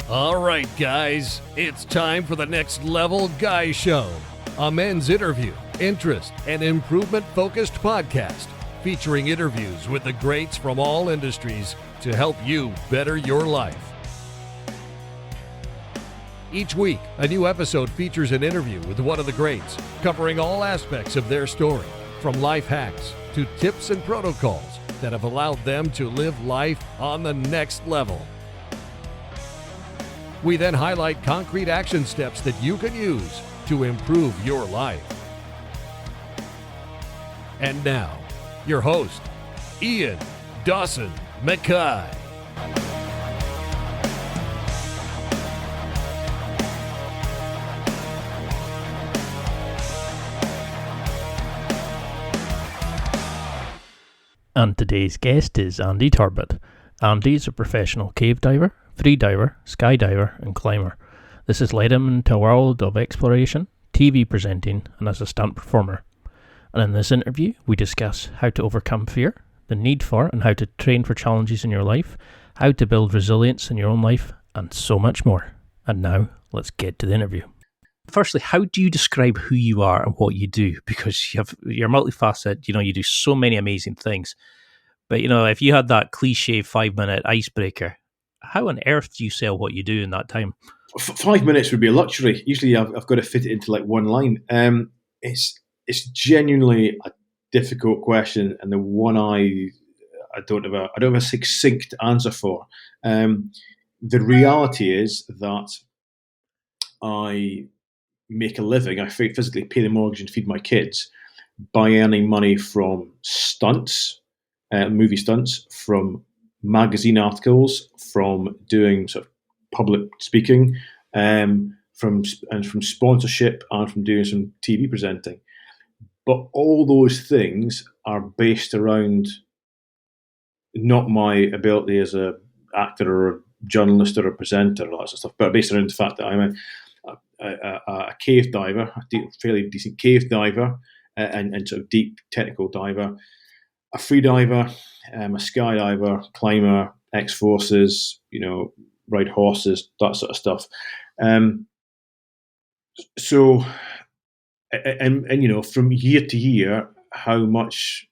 All right, guys, it's time for the Next Level Guy Show, a men's interview, interest, and improvement-focused podcast featuring interviews with the greats from all industries to help you better your life. Each week, a new episode features an interview with one of the greats, covering all aspects of their story, from life hacks to tips and protocols that have allowed them to live life on the next level. We then highlight concrete action steps that you can use to improve your life. And now, your host, Ian Dawson Mackay. And today's guest is Andy Torbet. Andy is a professional cave diver, freediver, skydiver, and climber. This has led him into a world of exploration, TV presenting, and as a stunt performer. And in this interview, we discuss how to overcome fear, the need for and how to train for challenges in your life, how to build resilience in your own life, and so much more. And now, let's get to the interview. Firstly, how do you describe who you are and what you do? Because you're multifaceted, you do so many amazing things. But, if you had that cliche 5-minute icebreaker, how on earth do you sell what you do in that time? 5 minutes would be a luxury. Usually I've got to fit it into like one line. It's genuinely a difficult question, and the one I don't have a succinct answer for. The reality is that I make a living. I physically pay the mortgage and feed my kids by earning money from stunts, movie stunts, from magazine articles, from doing sort of public speaking, from sponsorship, and from doing some TV presenting. But all those things are based around not my ability as a actor or a journalist or a presenter or that sort of stuff, but based around the fact that I'm a cave diver, a fairly decent cave diver, and sort of deep technical diver, a free diver, a skydiver, climber, ex-forces, ride horses, that sort of stuff. So, from year to year, how much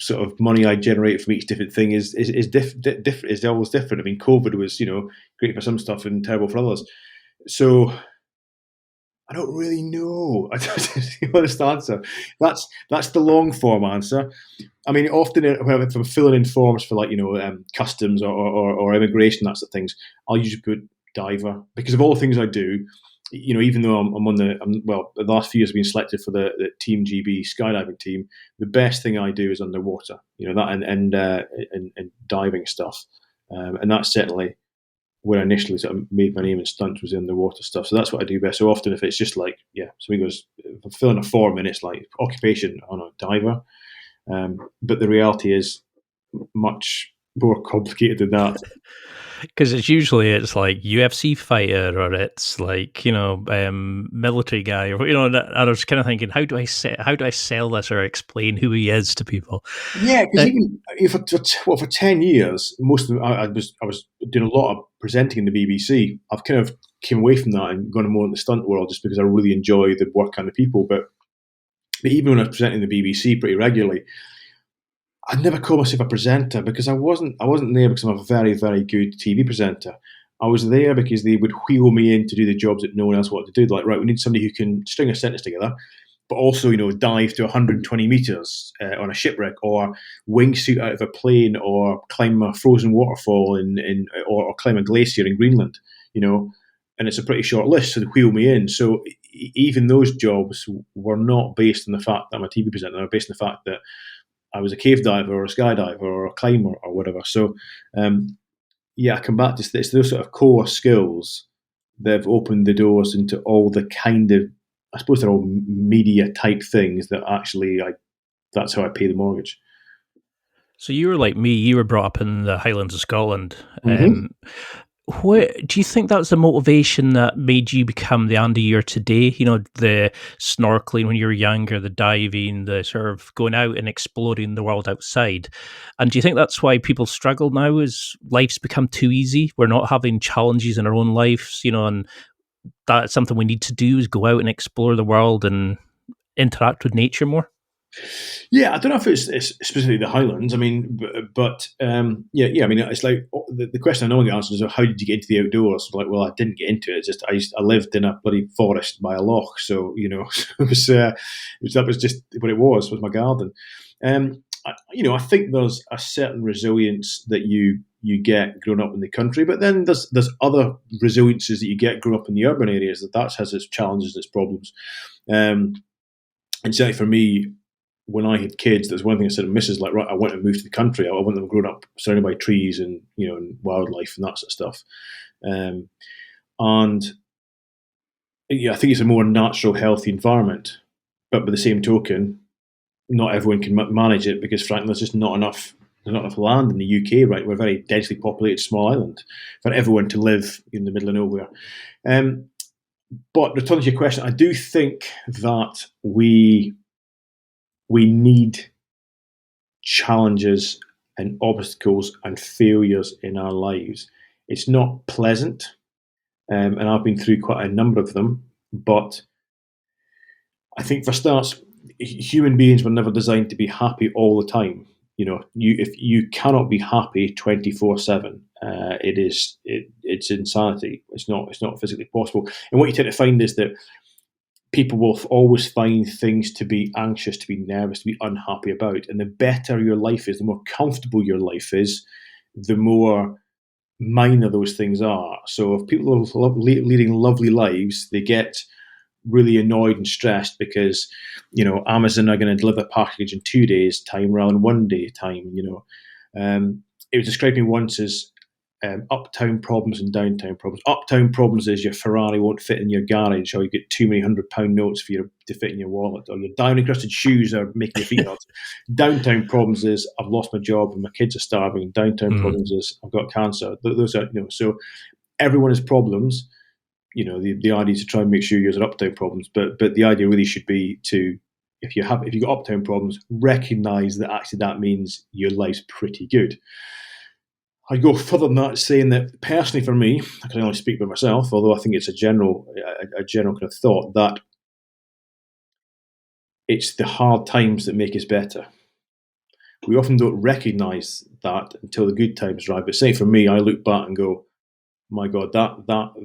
sort of money I generate from each different thing is always different. I mean, COVID was, great for some stuff and terrible for others. So I don't really know. I don't know the honest answer. That's the long form answer. I mean, often if I'm filling in forms for customs or immigration, that sort of things, I'll usually put diver because of all the things I do. Even though I'm the last few years I've been selected for the Team GB skydiving team, the best thing I do is underwater. That and diving stuff, and that's certainly where I initially sort of made my name in stunts was in the water stuff. So that's what I do best. So often if it's just like, somebody goes, if I'm filling a form and it's like occupation, diver. But the reality is much more complicated than that. Because it's like UFC fighter or it's like, military guy or, and I was kind of thinking, how do I sell this or explain who he is to people? Yeah, because even for 10 years, most of them, I was doing a lot of presenting in the BBC. I've kind of came away from that and gone more in the stunt world just because I really enjoy the work and the people. But even when I was presenting the BBC pretty regularly, I'd never call myself a presenter because I wasn't there because I'm a very, very good TV presenter. I was there because they would wheel me in to do the jobs that no one else wanted to do. They're like, right, we need somebody who can string a sentence together, but also, dive to 120 meters on a shipwreck, or wingsuit out of a plane, or climb a frozen waterfall or climb a glacier in Greenland, and it's a pretty short list, so they wheel me in. So even those jobs were not based on the fact that I'm a TV presenter. They were based on the fact that I was a cave diver or a skydiver or a climber or whatever. So, I come back to this. Those sort of core skills that have opened the doors into all the kind of, I suppose they're all media type things that actually, that's how I pay the mortgage. So you were like me, you were brought up in the Highlands of Scotland. Mm-hmm. What do you think that was the motivation that made you become the Andy you're today? You know, the snorkeling when you were younger, the diving, the sort of going out and exploring the world outside. And do you think that's why people struggle now? Is life's become too easy? We're not having challenges in our own lives, you know, and that's something we need to do is go out and explore the world and interact with nature more. Yeah, I don't know if it's specifically the Highlands. I mean, yeah. I mean, it's like the question I normally answer is, "How did you get into the outdoors?" Like, well, I didn't get into it. It's just I lived in a bloody forest by a loch, so that was just what it was my garden. I think there's a certain resilience that you get growing up in the country, but then there's other resiliences that you get growing up in the urban areas that has its challenges and its problems. And certainly for me, when I had kids, there's one thing I said to Mrs. Like, right, I want to move to the country. I want them growing up surrounded by trees and and wildlife and that sort of stuff. And yeah, I think it's a more natural, healthy environment. But by the same token, not everyone can manage it because, frankly, there's just not enough. There's not enough land in the UK, right? We're a very densely populated small island for everyone to live in the middle of nowhere. But returning to your question, I do think that we need challenges and obstacles and failures in our lives. It's not pleasant, and I've been through quite a number of them. But I think for starts, human beings were never designed to be happy all the time. If you cannot be happy 24/7, it's insanity. It's not physically possible. And what you tend to find is that people will always find things to be anxious, to be nervous, to be unhappy about. And the better your life is, the more comfortable your life is, the more minor those things are. So if people are leading lovely lives, they get really annoyed and stressed because, Amazon are going to deliver a package in 2 days' time rather than 1 day time. It was described to me once as uptown problems and downtown problems. Uptown problems is your Ferrari won't fit in your garage, or you get too many £100 notes to fit in your wallet, or your down encrusted shoes are making your feet hurt. Downtown problems is I've lost my job and my kids are starving. Downtown problems is I've got cancer. Those are so everyone has problems. The idea is to try and make sure yours are uptown problems, but the idea really should be to if you've got uptown problems, recognise that actually that means your life's pretty good. I go further than that, saying that personally for me, I can only speak for myself, although I think it's a general kind of thought that it's the hard times that make us better. We often don't recognise that until the good times arrive. But say for me, I look back and go, my God,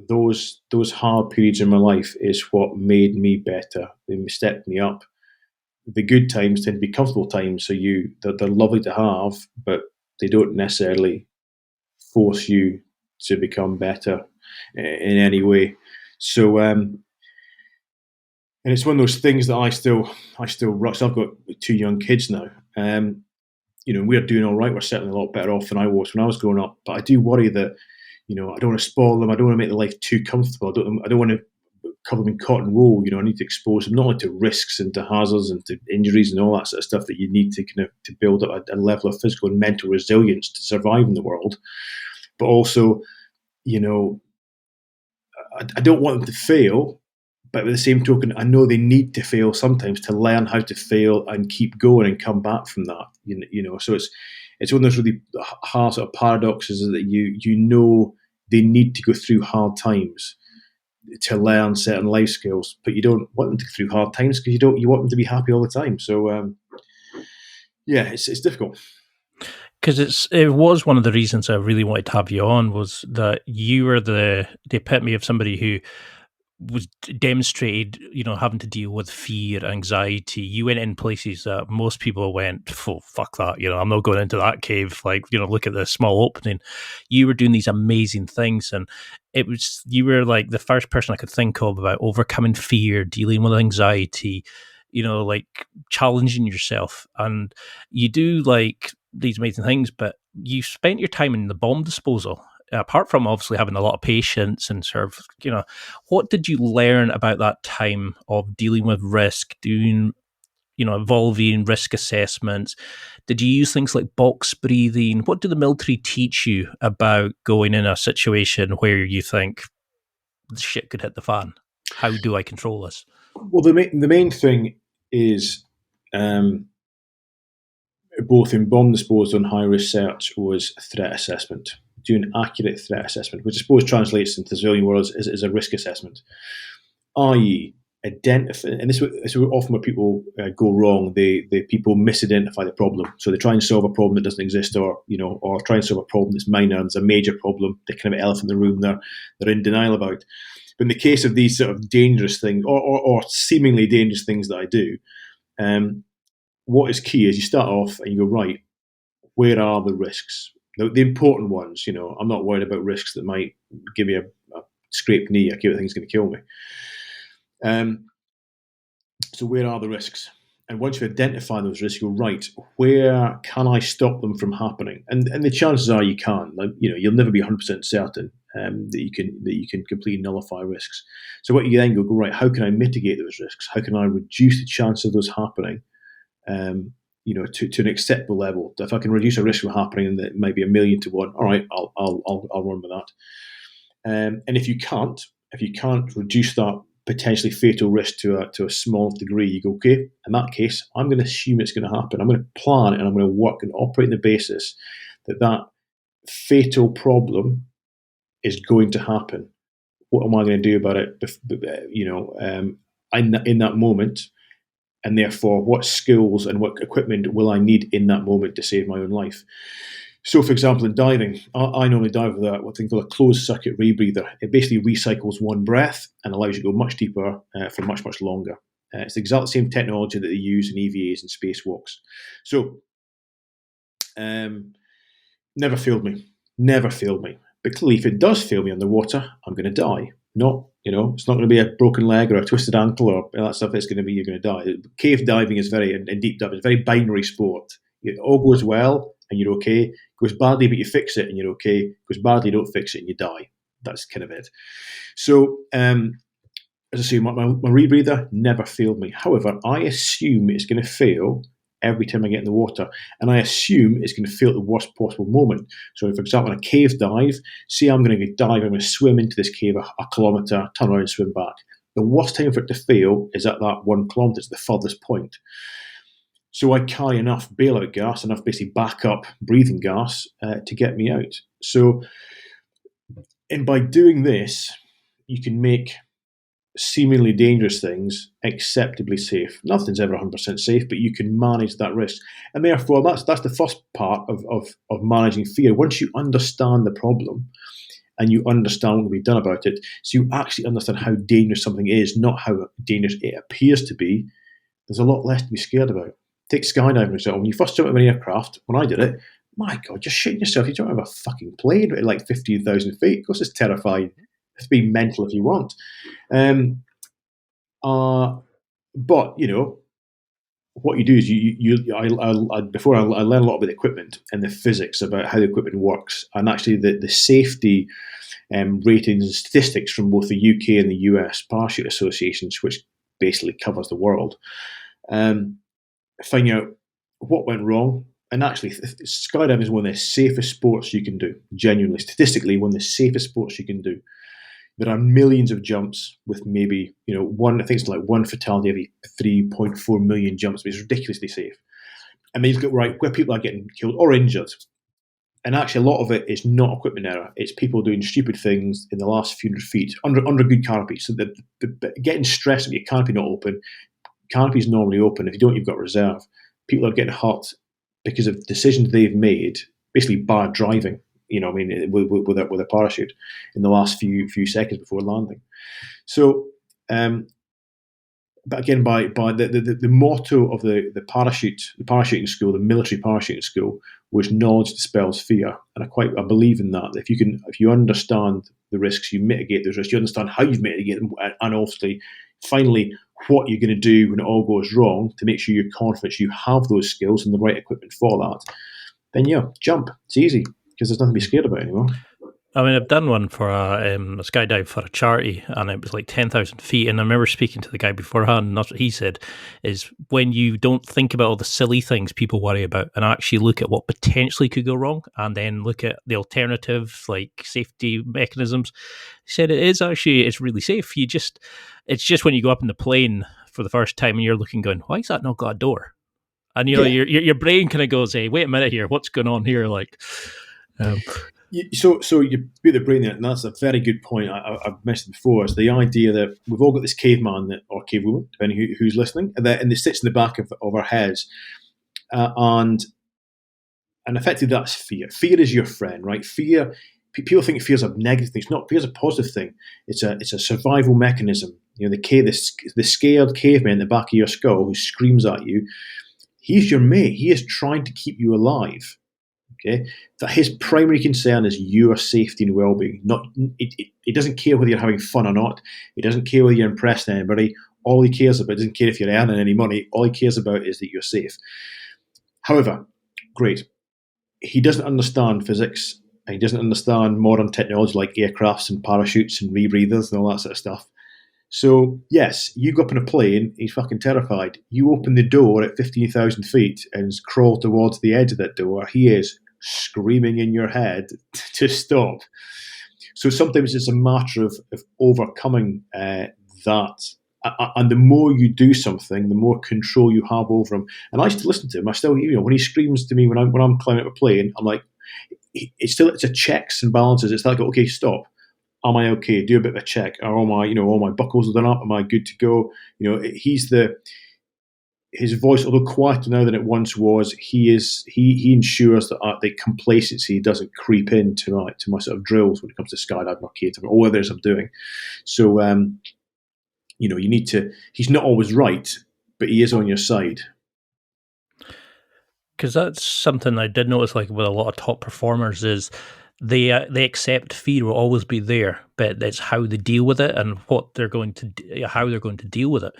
those hard periods in my life is what made me better. They stepped me up. The good times tend to be comfortable times, so they're lovely to have, but they don't necessarily force you to become better in any way. So, and it's one of those things that I still rush. So I've got 2 young kids now. We're doing all right. We're certainly a lot better off than I was when I was growing up. But I do worry that, I don't want to spoil them. I don't want to make their life too comfortable. I don't want to cover them in cotton wool. I need to expose them not only to risks and to hazards and to injuries and all that sort of stuff that you need to kind of to build up a level of physical and mental resilience to survive in the world. But also, I don't want them to fail, but by the same token, I know they need to fail sometimes to learn how to fail and keep going and come back from that. So it's one of those really hard sort of paradoxes that they need to go through hard times to learn certain life skills, but you don't want them to go through hard times because you want them to be happy all the time. So it's difficult. Because it was one of the reasons I really wanted to have you on was that you were the epitome of somebody who was demonstrated, having to deal with fear, anxiety. You went in places that most people went, oh, fuck that, I'm not going into that cave. Like, look at the small opening. You were doing these amazing things, and you were like the first person I could think of about overcoming fear, dealing with anxiety, like challenging yourself. And you do like these amazing things, but you spent your time in the bomb disposal. Apart from obviously having a lot of patience and sort of, what did you learn about that time of dealing with risk, doing, involving risk assessments? Did you use things like box breathing? What do the military teach you about going in a situation where you think shit could hit the fan? How do I control this? Well, the main thing is both in bomb disposal and high risk search was threat assessment. Do an accurate threat assessment, which I suppose translates into civilian words as a risk assessment, i.e., identify. And this is often where people go wrong. They people misidentify the problem, so they try and solve a problem that doesn't exist, or try and solve a problem that's minor and it's a major problem. The kind of elephant in the room they're in denial about. But in the case of these sort of dangerous things, or seemingly dangerous things that I do, what is key is you start off and you go, right, where are the risks? The important ones. I'm not worried about risks that might give me a scraped knee. I think it's going to kill me. So where are the risks? And once you identify those risks, you go, right, where can I stop them from happening? And the chances are you can. You'll never be 100% certain that you can completely nullify risks. So what you then go, right, how can I mitigate those risks? How can I reduce the chance of those happening? To an acceptable level. If I can reduce a risk from happening, and that might be 1,000,000 to 1, all right, I'll run with that. And if you can't reduce that potentially fatal risk to a small degree, you go, okay, in that case, I'm going to assume it's going to happen. I'm going to plan it, and I'm going to work and operate on the basis that fatal problem is going to happen. What am I going to do about it? In that moment. And therefore, what skills and what equipment will I need in that moment to save my own life? So, for example, in diving, I normally dive with what they call a closed circuit rebreather. It basically recycles one breath and allows you to go much deeper for much, much longer. It's the exact same technology that they use in EVAs and spacewalks. So, never failed me. But clearly, if it does fail me underwater, I'm going to die. It's not going to be a broken leg or a twisted ankle or that stuff. It's going to be you're going to die. Cave diving is and deep diving is a very binary sport. It all goes well and you're okay. It goes badly, but you fix it and you're okay. It goes badly, you don't fix it and you die. That's kind of it. So, as I say, my rebreather never failed me. However, I assume it's going to fail every time I get in the water. And I assume it's going to fail at the worst possible moment. So, for example, in a cave dive, say I'm going to dive, I'm going to swim into this cave a kilometre, turn around and swim back. The worst time for it to fail is at that 1 kilometre, it's the furthest point. So I carry enough bailout gas, enough basically backup breathing gas to get me out. So, and by doing this, you can make seemingly dangerous things acceptably safe. Nothing's ever 100% safe, but you can manage that risk. And therefore, that's the first part of managing fear. Once you understand the problem and you understand what can be done about it, so you actually understand how dangerous something is, not how dangerous it appears to be, there's a lot less to be scared about. Take skydiving, for example. When you first jump out of an aircraft, when I did it, my God, you're shitting yourself. You jump out of a fucking plane at like 15,000 feet. Of course, it's terrifying. It's be mental if you want. But what you do is before I learn a lot about the equipment and the physics about how the equipment works, and actually the safety ratings and statistics from both the UK and the US parachute associations, which basically covers the world, finding out what went wrong. And actually, skydiving is one of the safest sports you can do. Genuinely, statistically, one of the safest sports you can do. There are millions of jumps with maybe, I think it's like one fatality every 3.4 million jumps, but it's ridiculously safe. And then you look at, right, where people are getting killed or injured. And actually, a lot of it is not equipment error. It's people doing stupid things in the last few hundred feet under good canopy. So getting stressed if your canopy not open. Canopy is normally open. If you don't, you've got reserve. People are getting hurt because of decisions they've made, basically bad driving. With a parachute in the last few seconds before landing. So, but again, by the motto of the parachuting school, the military parachuting school, was knowledge dispels fear, and I believe in that. If you understand the risks, you mitigate those risks. You understand how you've mitigated them, and obviously, finally, what you're going to do when it all goes wrong to make sure you're confident you have those skills and the right equipment for that. Then jump. It's easy. Because there's nothing to be scared about anymore. I mean, I've done one for a skydive for a charity, and it was like 10,000 feet. And I remember speaking to the guy beforehand, and that's what he said, is when you don't think about all the silly things people worry about and actually look at what potentially could go wrong, and then look at the alternative, like safety mechanisms. He said it's really safe. It's just when you go up in the plane for the first time and you're looking going, why is that not got a door? And, Yeah. your brain kind of goes, hey, wait a minute here, what's going on here? Like, um, So you beat the brain there, and that's a very good point. I've mentioned before. Is the idea that we've all got this caveman or cavewoman, depending who's listening, and it sits in the back of our heads, and effectively that's fear. Fear is your friend, right? Fear. People think fear is a negative thing. It's not. Fear is a positive thing. It's a survival mechanism. The scared caveman in the back of your skull who screams at you. He's your mate. He is trying to keep you alive. Okay, that his primary concern is your safety and well-being. Not he doesn't care whether you're having fun or not. He doesn't care whether you're impressing anybody. All he cares about, doesn't care if you're earning any money. All he cares about is that you're safe. However, great, he doesn't understand physics. He doesn't understand modern technology like aircrafts and parachutes and rebreathers and all that sort of stuff. So, yes, you go up in a plane, he's fucking terrified. You open the door at 15,000 feet and crawl towards the edge of that door. He is screaming in your head to stop. So sometimes it's a matter of overcoming that. And the more you do something, the more control you have over him. And I used to listen to him. I still, when he screams to me when I'm climbing up a plane, I'm like, it's a checks and balances. It's like, okay, stop. Am I okay? Do a bit of a check. Are all my buckles done up? Am I good to go? His voice, although quieter now than it once was, he ensures that the complacency doesn't creep into my sort of drills when it comes to skydiving or catering or whatever it is I'm doing. So you need to. He's not always right, but he is on your side. because that's something I did notice, like with a lot of top performers, is they accept fear will always be there, but it's how they deal with it and what they're going to how they're going to deal with it.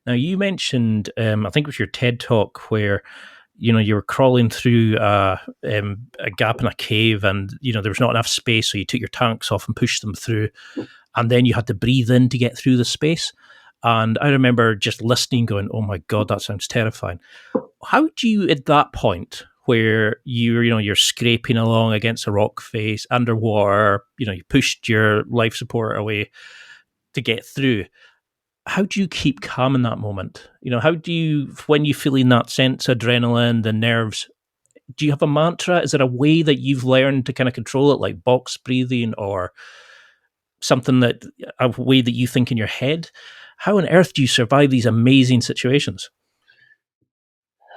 Now, you mentioned, I think it was your TED talk where you were crawling through a gap in a cave, and there was not enough space, so you took your tanks off and pushed them through, and then you had to breathe in to get through the space. And I remember just listening, going, "Oh my god, that sounds terrifying." How do you, at that point where you're scraping along against a rock face underwater, you pushed your life support away to get through, how do you keep calm in that moment? How do you, when you feeling that sense of adrenaline, the nerves, do you have a mantra? Is there a way that you've learned to kind of control it, like box breathing or something, that a way that you think in your head? How on earth do you survive these amazing situations?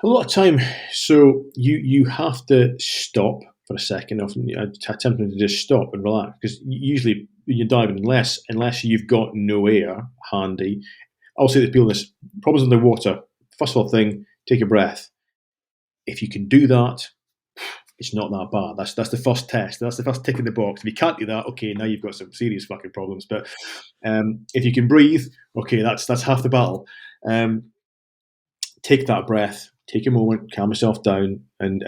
A lot of time, so you have to stop for a second. Often attempting to just stop and relax, because usually when you're diving, unless you've got no air handy, I'll say to people this: problems underwater. First of all, take a breath. If you can do that, it's not that bad. That's the first test. That's the first tick in the box. If you can't do that, okay, now you've got some serious fucking problems. But if you can breathe, okay, that's half the battle. Take that breath, take a moment, calm yourself down, and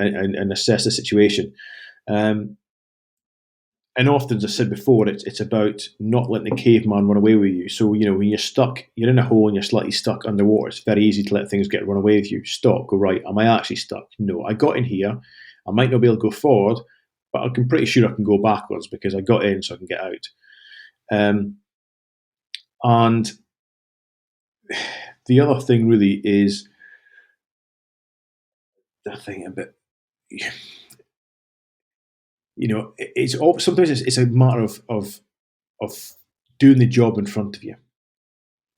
assess the situation. And often, as I said before, it's about not letting the caveman run away with you. So, when you're stuck, you're in a hole and you're slightly stuck underwater, it's very easy to let things run away with you. Stop, go, right, am I actually stuck? No, I got in here. I might not be able to go forward, but I'm pretty sure I can go backwards because I got in so I can get out. And the other thing really is the thing about, it's sometimes it's a matter of doing the job in front of you.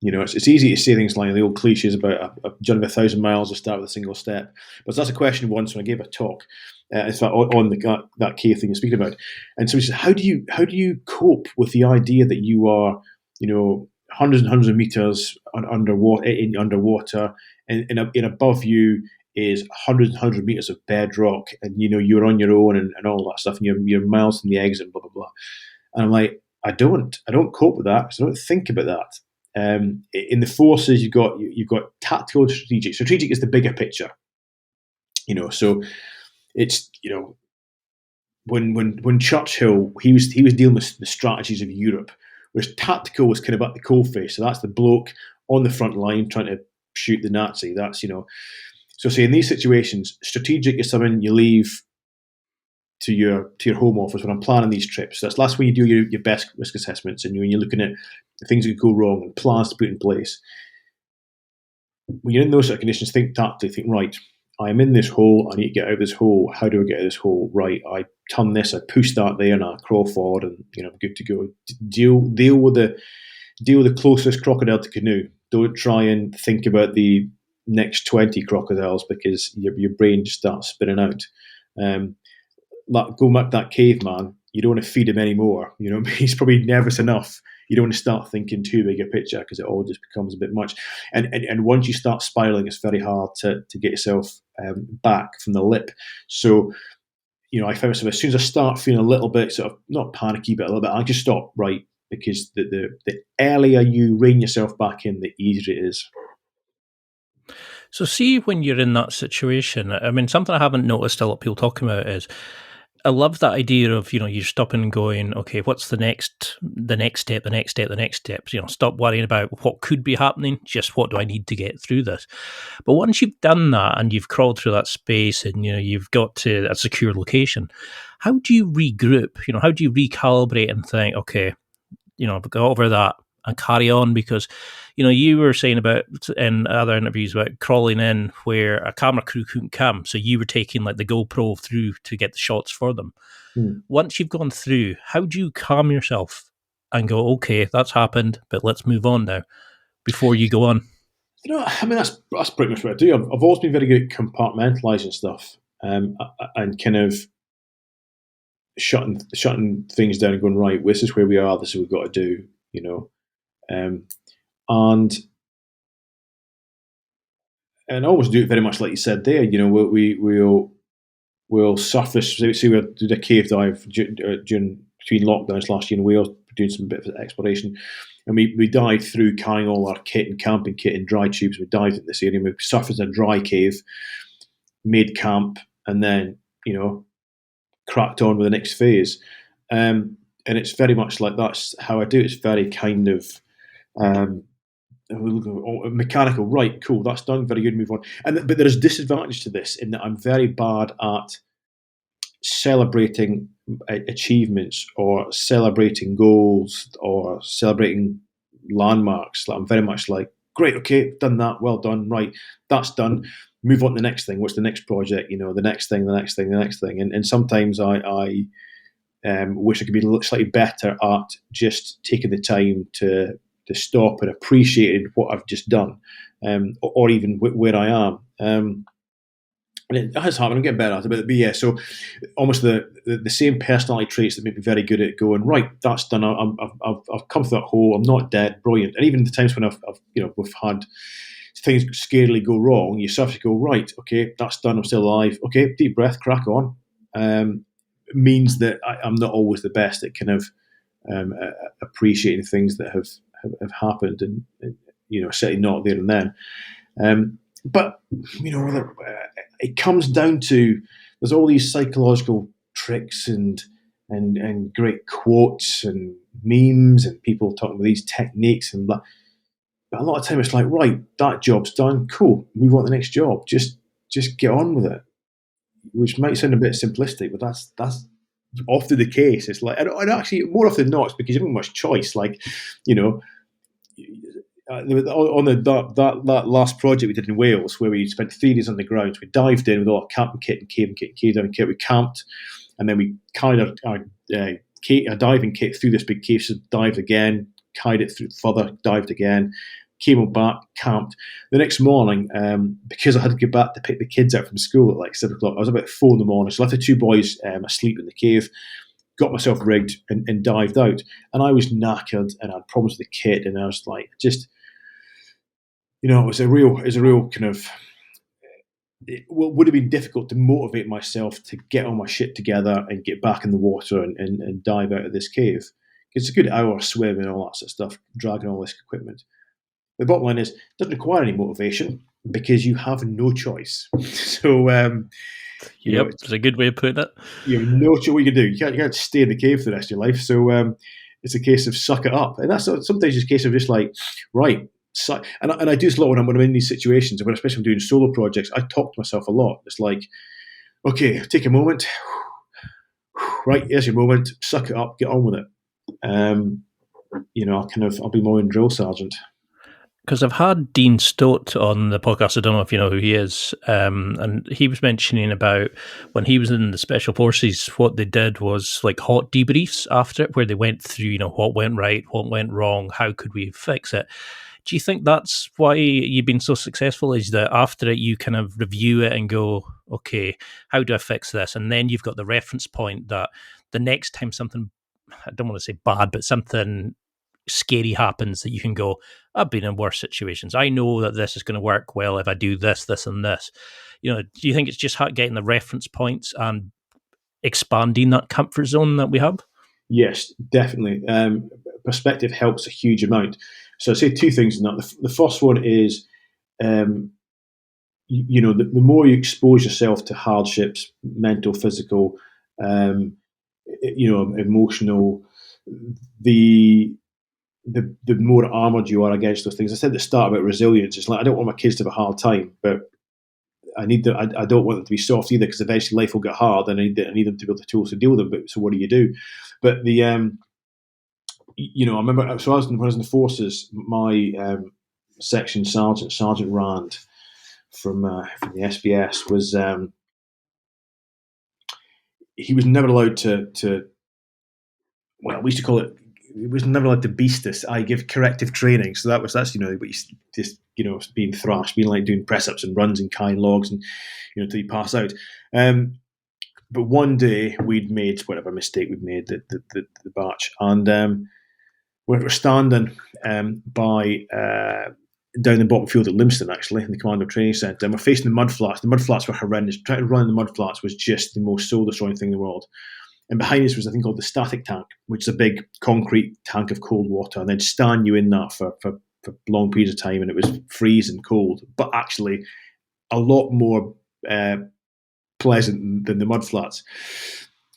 It's easy to say things like the old cliches about a journey of 1,000 miles to start with a single step. But that's a question once when I gave a talk, in fact, on that cave thing you're speaking about. And so he says, how do you cope with the idea that you are, hundreds and hundreds of meters underwater, and above you is hundreds and hundreds of meters of bedrock, and you're on your own and all that stuff, and you're miles from the exit, blah blah blah. And I'm like, I don't cope with that because I don't think about that. In the forces, you've got tactical and strategic. Strategic is the bigger picture, so it's when Churchill, he was dealing with the strategies of Europe, whereas tactical was kind of at the coalface. So that's the bloke on the front line trying to shoot the Nazi. That's, So say in these situations, strategic is something you leave to your home office when I'm planning these trips. That's when you do your best risk assessments, and when you're looking at things that could go wrong and plans to put in place. When you're in those sort of conditions, think tactically. Think, right, I'm in this hole. I need to get out of this hole. How do I get out of this hole? Right, I turn this, I push that there, and I crawl forward, and I'm good to go. Deal with the closest crocodile to canoe. Don't try and think about the next 20 crocodiles, because your brain just starts spinning out. Go back to that caveman. You don't want to feed him anymore. He's probably nervous enough. You don't want to start thinking too big a picture, because it all just becomes a bit much. And once you start spiraling, it's very hard to get yourself back from the lip. So, I found myself, as soon as I start feeling a little bit sort of not panicky, but a little bit, I just stop, right? Because the earlier you rein yourself back in, the easier it is. So see, when you're in that situation, I mean, something I haven't noticed a lot of people talking about is, I love that idea of, you're stopping and going, okay, what's the next step, the next step, the next step? Stop worrying about what could be happening, just what do I need to get through this? But once you've done that and you've crawled through that space and, you've got to a secure location, how do you regroup? How do you recalibrate and think, okay, I've got over that and carry on? Because, you were saying about in other interviews about crawling in where a camera crew couldn't come. So you were taking like the GoPro through to get the shots for them. Once you've gone through, how do you calm yourself and go, okay, that's happened, but let's move on now before you go on? That's pretty much what I do. I've always been very good at compartmentalising stuff, and kind of shutting things down and going, right, this is where we are, this is what we've got to do, and I always do it very much like you said there. We'll surface. See, we did a cave dive during between lockdowns last year in Wales, doing some bit of exploration, and we dived through, carrying all our kit and camping kit in dry tubes. We dived in this area, and we surfaced a dry cave, made camp, and then cracked on with the next phase. And it's very much like that's how I do it. It's very kind of mechanical. Right, cool, that's done. Very good. Move on. But there is disadvantage to this in that I'm very bad at celebrating achievements or celebrating goals or celebrating landmarks. I'm very much like, great, okay, done that, well done, right, that's done. Move on to the next thing. What's the next project? The next thing, the next thing, the next thing. And sometimes I wish I could be slightly better at just taking the time to stop and appreciate what I've just done, or even where I am. And it has happened. I'm getting better at it, but yeah. So almost the same personality traits that make me very good at going, right, that's done. I've come through that hole. I'm not dead. Brilliant. And even the times when we've had things scarily go wrong, you sort of go, right, okay, that's done. I'm still alive. Okay, deep breath, crack on. Means that I'm not always the best at kind of appreciating things that have happened, and certainly not there and then. But it comes down to, there's all these psychological tricks and great quotes and memes and people talking about these techniques and blah. But a lot of time it's like, right, that job's done, cool, move on to the next job. Just get on with it. Which might sound a bit simplistic, but that's often the case. It's like, and actually more often than not, it's because you haven't much choice. Like, on that last project we did in Wales, where we spent 3 days on the ground, we dived in with all our camping kit and cave diving kit. We camped, and then we carried our diving kit through this big cave. So dived again, carried it through further, dived again, came back, camped. The next morning, because I had to get back to pick the kids up from school at like 7 o'clock, I was about 4 in the morning. So I left the 2 boys asleep in the cave. Got myself rigged and dived out, and I was knackered and I had problems with the kit, and I was like, just, it was a real kind of, it would have been difficult to motivate myself to get all my shit together and get back in the water and dive out of this cave. It's a good hour swim and all that sort of stuff, dragging all this equipment. The bottom line is, it doesn't require any motivation. because you have no choice. So, It's a good way of putting it. You have no choice what you can do. You can't stay in the cave for the rest of your life. So it's a case of suck it up, and that's sometimes it's a case of just like right. And I do this a lot when I'm in these situations, and especially when I'm doing solo projects. I talk to myself a lot. It's like, okay, take a moment. Right, here's your moment. Suck it up. Get on with it. I'll be my own drill sergeant. Because I've had Dean Stott on the podcast. I don't know if you know who he is. And he was mentioning about when he was in the Special Forces, what they did was like hot debriefs after it, where they went through, what went right, what went wrong, how could we fix it. Do you think that's why you've been so successful, is that after it, you kind of review it and go, okay, how do I fix this? And then you've got the reference point that the next time something, I don't want to say bad, but something scary happens, that you can go, I've been in worse situations. I know that this is going to work well if I do this, this, and this. Do you think it's just getting the reference points and expanding that comfort zone that we have? Yes, definitely. Perspective helps a huge amount. So I say two things in that. The first one is, the more you expose yourself to hardships, mental, physical, emotional, the more armored you are against those things. I said at the start about resilience. It's like I don't want my kids to have a hard time, but I don't want them to be soft either, because eventually life will get hard, and I need them to be able the tools to deal with them. But so what do you do? But the I remember. So when I was in the forces, my section Sergeant Rand from the SBS was he was never allowed to. Well, we used to call it. He was never allowed to beast us. I give corrective training, so that's but he's just being thrashed, being like doing press ups and runs and carrying logs, and until you pass out. But one day we'd made whatever mistake we'd made, the batch, and we were standing by down the bottom field at Limston, actually, in the Commando Training Centre, and we're facing the mud flats. The mud flats were horrendous. Trying to run in the mud flats was just the most soul destroying thing in the world. And behind us was a thing called the static tank, which is a big concrete tank of cold water, and they'd stand you in that for long periods of time, and it was freezing cold, but actually a lot more pleasant than the mud flats.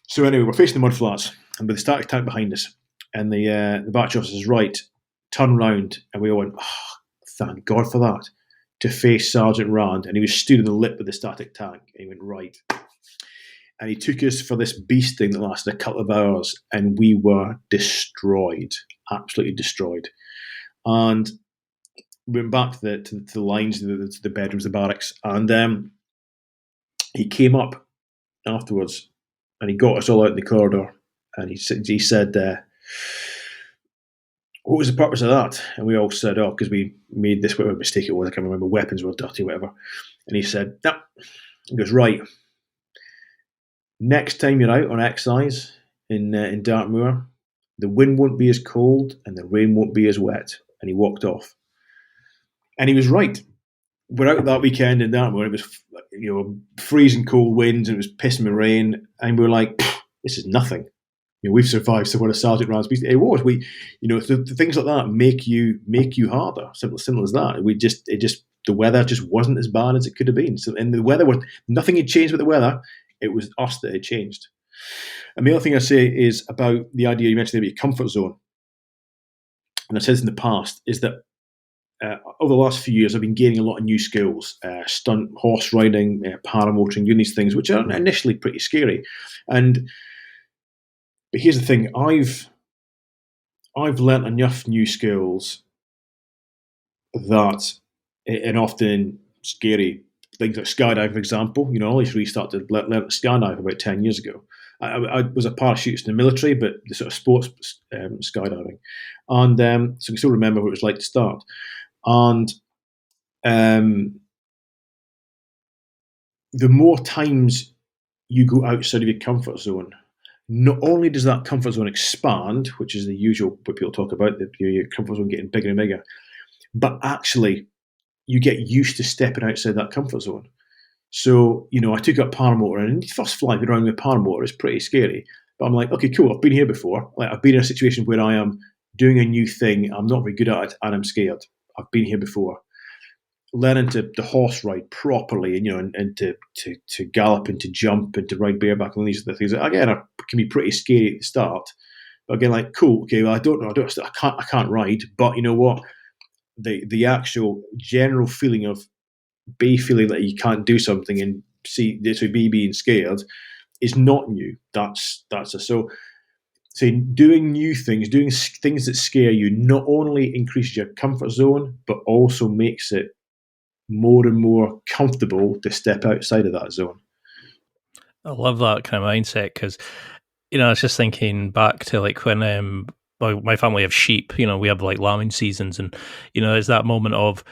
So anyway, we're facing the mud flats, and with the static tank behind us, and the batch officer's right, turn round, and we all went, oh, thank God for that, to face Sergeant Rand, and he was stood in the lip of the static tank, and he went, right. And he took us for this beasting that lasted a couple of hours, and we were destroyed, absolutely destroyed. And we went back to the lines, to the bedrooms, the barracks, and he came up afterwards, and he got us all out in the corridor, and he said, what was the purpose of that? And we all said, oh, because we made this, whatever mistake it was, I can't remember, weapons were dirty, whatever. And he said, no. He goes, right. Next time you're out on exercise in Dartmoor, the wind won't be as cold and the rain won't be as wet. And he walked off. And he was right. We're out that weekend in Dartmoor. It was freezing cold winds. And it was pissing with rain. And we were like, this is nothing. We've survived. So what a Sergeant Rand's beast. It was. The things like that make you harder. Simple as that. The weather just wasn't as bad as it could have been. So, and the weather was nothing had changed with the weather. It was us that had changed. And the other thing I say is about the idea you mentioned about your comfort zone. And I've said this in the past, is that over the last few years, I've been gaining a lot of new skills, stunt, horse riding, paramotoring, doing these things, which are initially pretty scary. But here's the thing, I've learnt enough new skills that, and often scary, things like skydiving, for example. I only really started to learn to skydive about 10 years ago. I was a parachutist in the military, but the sort of sports skydiving. And so I can still remember what it was like to start. And the more times you go outside of your comfort zone, not only does that comfort zone expand, which is the usual what people talk about, your comfort zone getting bigger and bigger, but actually you get used to stepping outside that comfort zone. So, I took up paramotor, and first flying around with paramotor is pretty scary. But I'm like, okay, cool, I've been here before. Like, I've been in a situation where I am doing a new thing, I'm not very good at it, and I'm scared. I've been here before. learning to horse ride properly, and to gallop and to jump and to ride bareback, and these are the things that again can be pretty scary at the start. But again, like, cool, okay, well, I can't ride, but you know what? The actual general feeling of feeling that you can't do something and see this would be being scared is not new. So doing new things, doing things that scare you, not only increases your comfort zone, but also makes it more and more comfortable to step outside of that zone. I love that kind of mindset because, I was just thinking back to like when my family have sheep, we have like lambing seasons, and, there's that moment of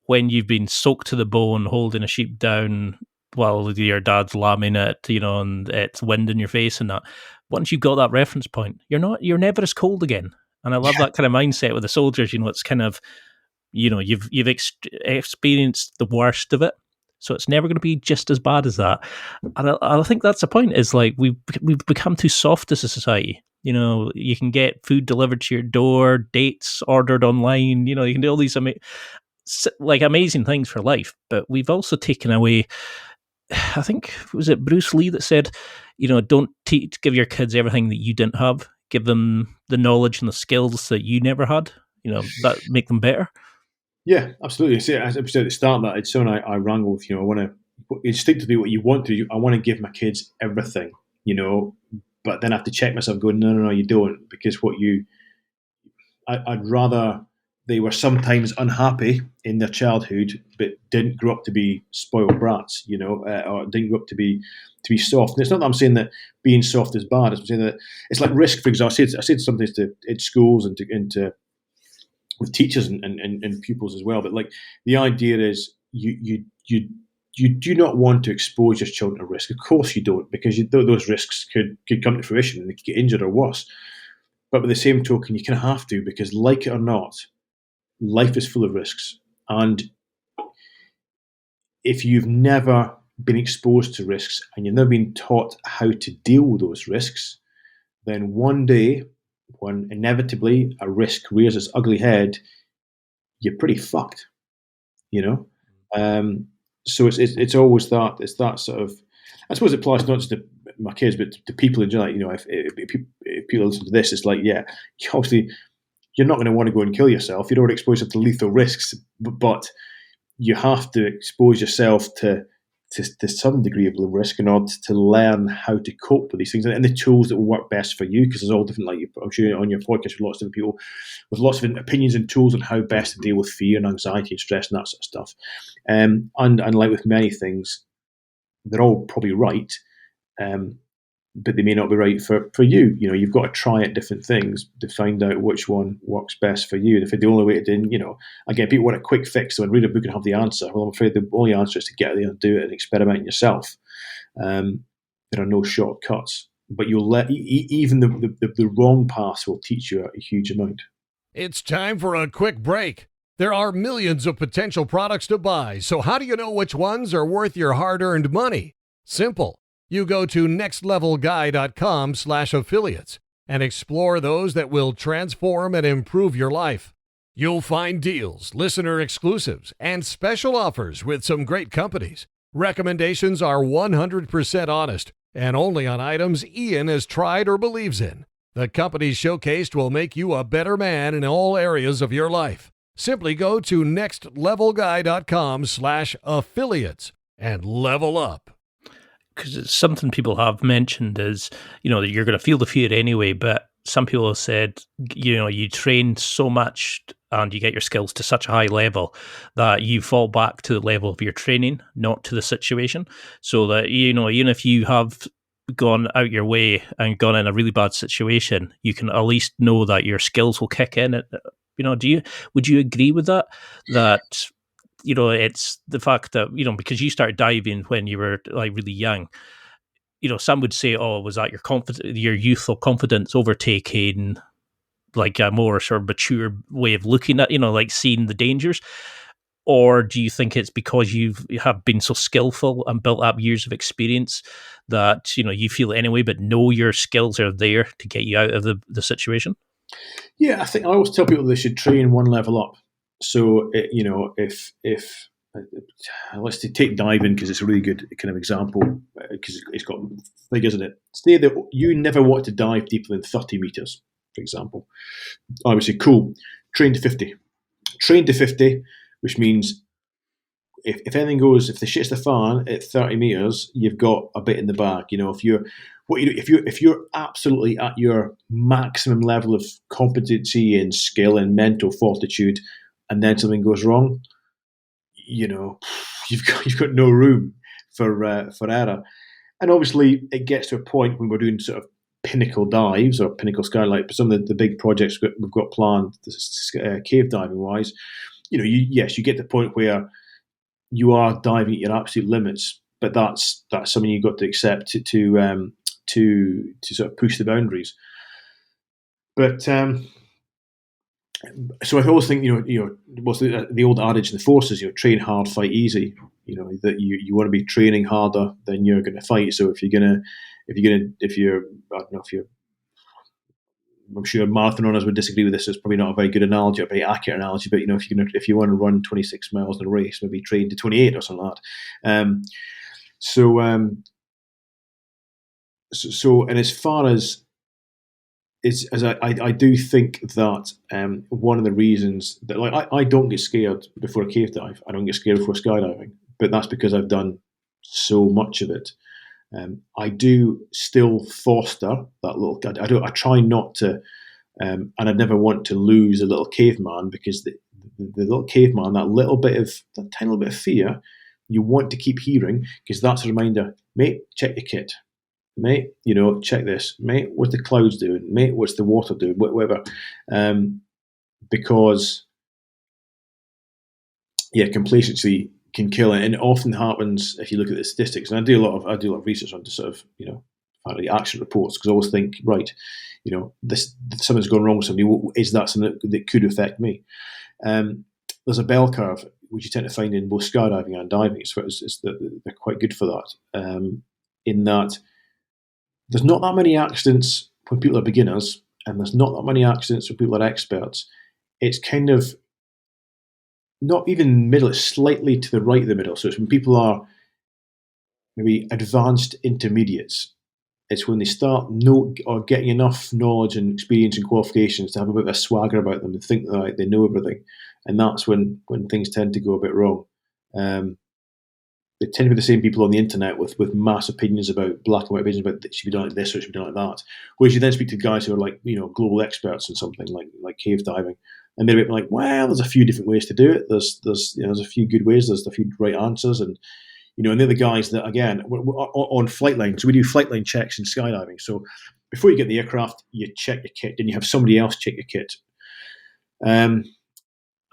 when you've been soaked to the bone holding a sheep down while your dad's lambing it, and it's wind in your face and that. Once you've got that reference point, you're never as cold again. And I love that kind of mindset with the soldiers. It's kind of, you've experienced the worst of it, so it's never going to be just as bad as that. And I think that's the point. Is like we've become too soft as a society. You can get food delivered to your door, dates ordered online. You can do all these amazing things for life, but we've also taken away. I think, was it Bruce Lee that said, don't give your kids everything that you didn't have. Give them the knowledge and the skills that you never had. That make them better. Yeah, absolutely. See, as I said at the start, that it's something I wrangle with. I want to instinctively what you want to do. I want to give my kids everything, but then I have to check myself, going, no, you don't, because I'd rather they were sometimes unhappy in their childhood, but didn't grow up to be spoiled brats, or didn't grow up to be soft. And it's not that I'm saying that being soft is bad. I'm saying that it's like risk. For example, I said something in schools and to with teachers and pupils as well. But like the idea is you do not want to expose your children to risk. Of course you don't, because those risks could come to fruition and they could get injured or worse. But by the same token, you kind of have to, because like it or not, life is full of risks. And if you've never been exposed to risks and you've never been taught how to deal with those risks, then one day, when inevitably a risk rears its ugly head, you're pretty fucked, So it's always that. It's that sort of. I suppose it applies not just to my kids, but to people in general. If people listen to this, it's like, yeah, obviously you're not going to want to go and kill yourself. You don't want to expose yourself to lethal risks, but you have to expose yourself to some degree of risk in order to learn how to cope with these things and the tools that will work best for you, because there's all different, like I'm sure on your podcast with lots of different people with lots of opinions and tools on how best to deal with fear and anxiety and stress and that sort of stuff. And like with many things, they're all probably right, but they may not be right for you. You've got to try out different things to find out which one works best for you. And if the only way to do, again, people want a quick fix, so and read a book and have the answer. Well, I'm afraid the only answer is to get there and do it and experiment yourself. There are no shortcuts, but you'll let even the wrong path will teach you a huge amount. It's time for a quick break. There are millions of potential products to buy, so how do you know which ones are worth your hard-earned money? Simple. You go to nextlevelguy.com/affiliates and explore those that will transform and improve your life. You'll find deals, listener exclusives, and special offers with some great companies. Recommendations are 100% honest and only on items Ian has tried or believes in. The companies showcased will make you a better man in all areas of your life. Simply go to nextlevelguy.com/affiliates and level up. Because it's something people have mentioned is, that you're going to feel the fear anyway, but some people have said, you train so much and you get your skills to such a high level that you fall back to the level of your training, not to the situation. So that, even if you have gone out your way and gone in a really bad situation, you can at least know that your skills will kick in. Would you agree with that? That, it's the fact that, because you started diving when you were like really young, some would say, oh, was that your youthful confidence overtaking like a more sort of mature way of looking at, like seeing the dangers? Or do you think it's because you have been so skillful and built up years of experience that, you feel it anyway, but know your skills are there to get you out of the situation? Yeah, I think I always tell people they should train one level up. So, if let's take diving because it's a really good kind of example because it's got figures in it. Say that you never want to dive deeper than 30 meters, for example. I would say, cool, train to 50. Train to 50, which means if anything goes, if the shit's the fan at 30 meters, you've got a bit in the bag. If you're absolutely at your maximum level of competency and skill and mental fortitude, and then something goes wrong, you've got no room for error. And obviously, it gets to a point when we're doing sort of pinnacle dives or pinnacle skylight. But some of the big projects we've got planned, cave diving wise, you get to the point where you are diving at your absolute limits, but that's something you've got to accept to sort of push the boundaries. But so I always think what's the old adage in the forces, train hard, fight easy. That you want to be training harder than you're going to fight. So if you're I'm sure marathon runners would disagree with this. It's probably not a very good analogy, a very accurate analogy. But if you want to run 26 miles in a race, maybe train to 28 or something like that. So and as far as I do think that one of the reasons that I don't get scared before a cave dive, I don't get scared before skydiving, but that's because I've done so much of it. I do still foster that little. I try not to, and I never want to lose a little caveman because the little caveman, that tiny little bit of fear, you want to keep hearing because that's a reminder. Mate, check your kit. Mate, check this. Mate, what's the clouds doing? Mate, what's the water doing? Whatever. Because complacency can kill it, and it often happens if you look at the statistics. And I do a lot of research on sort of finally action reports because I always think, right, something's gone wrong with somebody. Is that something that could affect me? There's a bell curve which you tend to find in both skydiving and diving. So they're quite good for that. In that there's not that many accidents when people are beginners, and there's not that many accidents when people are experts. It's kind of not even middle, it's slightly to the right of the middle. So it's when people are maybe advanced intermediates. It's when they start or getting enough knowledge and experience and qualifications to have a bit of a swagger about them and think that they know everything. And that's when things tend to go a bit wrong. They tend to be the same people on the internet with mass opinions about black and white opinions about it should be done like this or it should be done like that. Whereas you then speak to guys who are like, global experts in something like cave diving. And they're like, well, there's a few different ways to do it. There's a few good ways. There's a few right answers, and and they're the guys that again on flight line. So we do flight line checks in skydiving. So before you get the aircraft, you check your kit, then you have somebody else check your kit.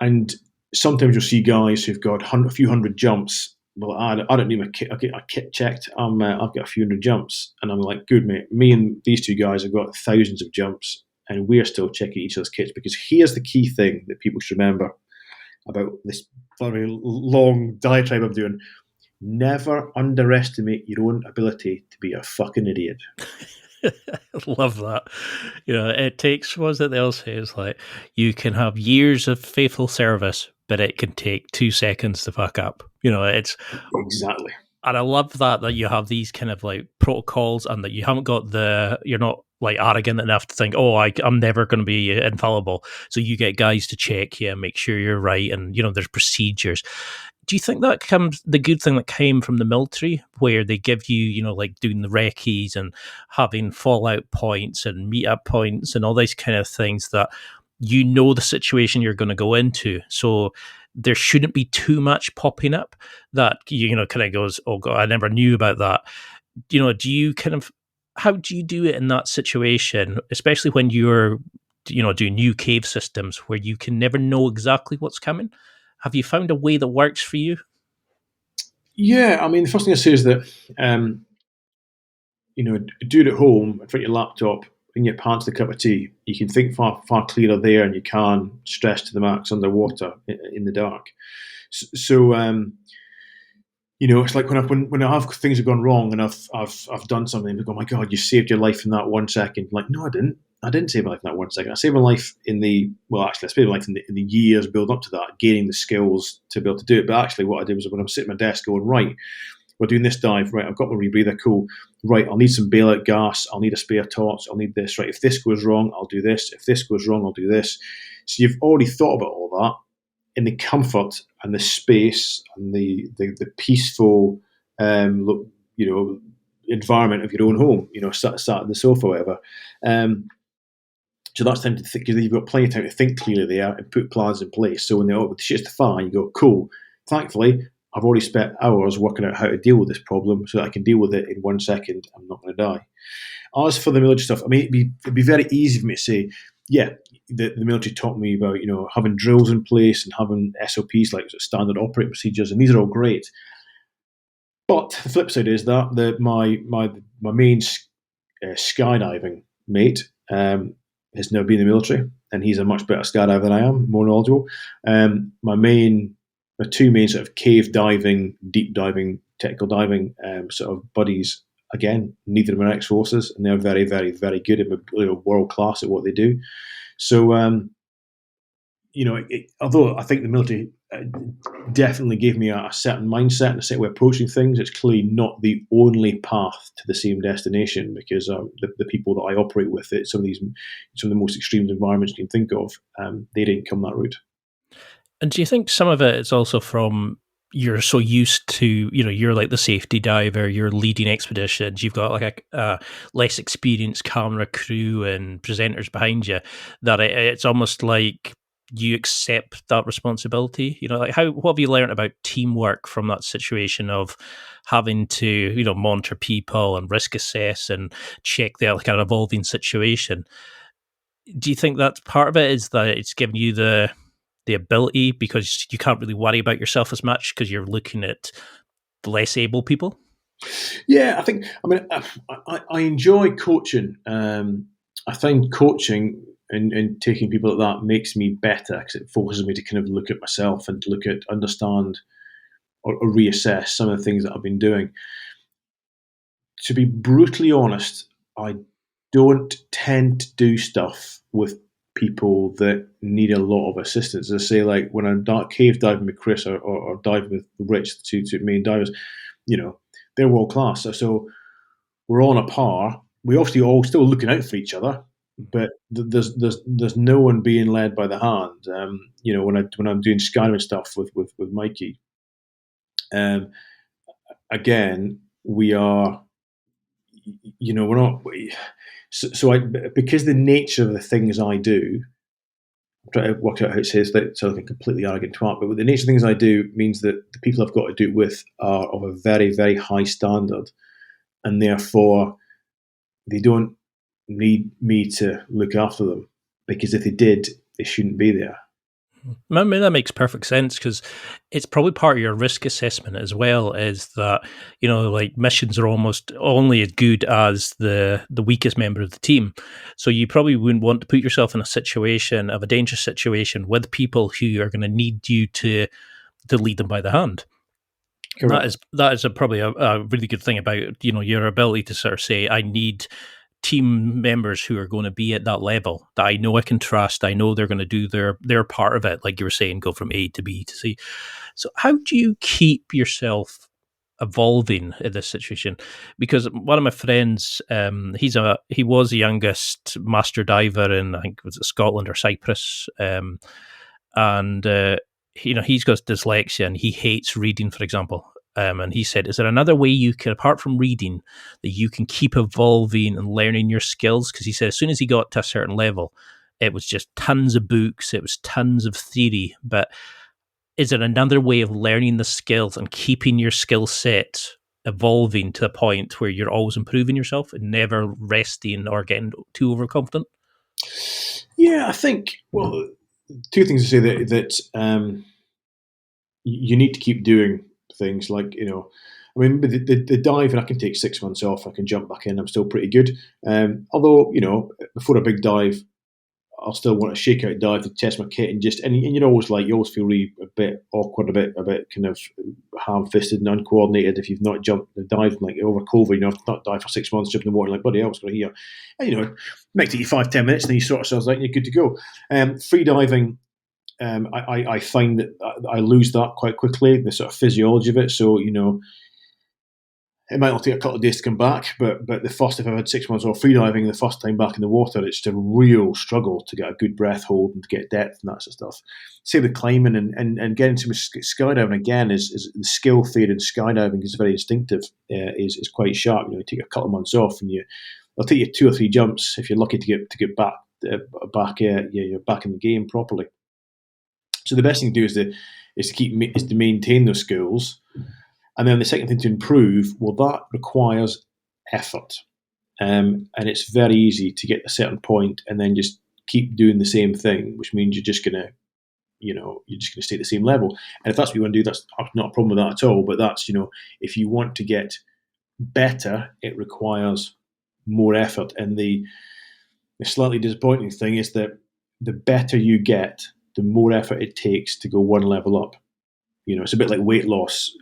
And sometimes you'll see guys who've got a few hundred jumps. Well, I don't need my kit. I get a kit checked. I've got a few hundred jumps, and I'm like, good mate. Me and these two guys have got thousands of jumps. And we're still checking each other's kits because here's the key thing that people should remember about this very long diatribe I'm doing. Never underestimate your own ability to be a fucking idiot. Love that. It takes, was it they'll say, is like, you can have years of faithful service, but it can take 2 seconds to fuck up. It's exactly. And I love that you have these kind of like protocols and that you haven't got you're not like arrogant enough to think, I'm never going to be infallible. So you get guys to check you and make sure you're right. And, there's procedures. Do you think that the good thing that came from the military where they give you, like doing the recce's and having fallout points and meet-up points and all these kind of things that the situation you're going to go into. So there shouldn't be too much popping up that, kind of goes, oh God, I never knew about that. Do you how do you do it in that situation, especially when you're, doing new cave systems where you can never know exactly what's coming? Have you found a way that works for you? Yeah, I mean, the first thing I say is that, do it at home, in front of your laptop, in your pants, a cup of tea. You can think far, far clearer there, and you can stress to the max underwater in the dark. So, it's like when I have things have gone wrong and I've done something, I go, oh my God, you saved your life in that 1 second. Like, no, I didn't. I didn't save my life in that 1 second. I saved my life I saved my life in the years building up to that, gaining the skills to be able to do it. But actually, what I did was when I'm sitting at my desk going, right, we're doing this dive, right, I've got my rebreather, cool. Right, I'll need some bailout gas, I'll need a spare torch, I'll need this, right, if this goes wrong, I'll do this, if this goes wrong, I'll do this. So you've already thought about all that in the comfort and the space and the peaceful, environment of your own home, sat on the sofa or whatever. So that's time to think, because you've got plenty of time to think clearly there and put plans in place. So when the shit's the fan, you go, cool. Thankfully, I've already spent hours working out how to deal with this problem so that I can deal with it in 1 second. I'm not going to die. As for the military stuff, I mean, it'd be very easy for me to say, yeah, the military taught me about, having drills in place and having SOPs, like standard operating procedures, and these are all great. But the flip side is that my main skydiving mate has now been in the military, and he's a much better skydiver than I am, more knowledgeable. My two main sort of cave diving, deep diving, technical diving sort of buddies, again, neither of them are ex-forces, and they're very, very, very good at world class at what they do. So, although I think the military definitely gave me a certain mindset and a certain way of approaching things, it's clearly not the only path to the same destination, because the people that I operate with, some of the most extreme environments you can think of, they didn't come that route. And do you think some of it is also from you're so used to, you're like the safety diver, you're leading expeditions, you've got like a less experienced camera crew and presenters behind you, that it's almost like you accept that responsibility? Like what have you learned about teamwork from that situation of having to, monitor people and risk assess and check their like an evolving situation? Do you think that's part of it, is that it's giving you the ability, because you can't really worry about yourself as much because you're looking at less able people? Yeah, I enjoy coaching. I find coaching and taking people like that makes me better, because it forces me to kind of look at myself and understand or reassess some of the things that I've been doing. To be brutally honest, I don't tend to do stuff with people that need a lot of assistance. As I say, like when I'm cave diving with Chris or diving with Rich, the two main divers, they're world class. So we're on a par. We obviously all still looking out for each other, but there's no one being led by the hand. When I'm doing skydiving stuff with Mikey, again, we are, we're not. Because the nature of the things I do, I'm trying to work out how it says that so like a completely arrogant twat, but with the nature of things I do means that the people I've got to do it with are of a very, very high standard, and therefore they don't need me to look after them, because if they did, they shouldn't be there. I mean, that makes perfect sense, because it's probably part of your risk assessment as well, is that, like missions are almost only as good as the weakest member of the team. So you probably wouldn't want to put yourself in a dangerous situation with people who are going to need you to lead them by the hand. Correct. That is probably a really good thing about, your ability to sort of say, I need team members who are going to be at that level that I know I can trust. I know they're going to do their part of it, like you were saying, go from A to B to C. So how do you keep yourself evolving in this situation? Because one of my friends, he was the youngest master diver in, I think, was it Scotland or Cyprus, and he's got dyslexia and he hates reading, for example. And he said, is there another way you can, apart from reading, that you can keep evolving and learning your skills? Because he said as soon as he got to a certain level, it was just tons of books, it was tons of theory. But is there another way of learning the skills and keeping your skill set evolving to the point where you're always improving yourself and never resting or getting too overconfident? Yeah, I think, well, two things to say that you need to keep doing things like, the dive, and I can take 6 months off, I can jump back in, I'm still pretty good. Although, before a big dive, I'll still want to shake out dive to test my kit and you always feel really a bit awkward, a bit kind of ham-fisted and uncoordinated if you've not jumped the dive like over COVID. I've not dived for 6 months, jumped in the water like bloody hell, what's going here? And it might take you 5-10 minutes, and then you sort yourselves out and you're good to go. Free diving. I find that I lose that quite quickly, the sort of physiology of it. So, it might not take a couple of days to come back, but if I've had 6 months off freediving, the first time back in the water, it's a real struggle to get a good breath hold and to get depth and that sort of stuff. Same with climbing and getting into skydiving again is the skill fade in skydiving is very instinctive, is quite sharp. You take a couple of months off and it'll take you 2 or 3 jumps if you're lucky to get back you're back in the game properly. So the best thing to do is to maintain those skills. And then the second thing to improve, well, that requires effort. And it's very easy to get to a certain point and then just keep doing the same thing, which means you're just gonna stay at the same level. And if that's what you want to do, that's not a problem with that at all. But that's, if you want to get better, it requires more effort. And the slightly disappointing thing is that the better you get, the more effort it takes to go one level up. It's a bit like weight loss,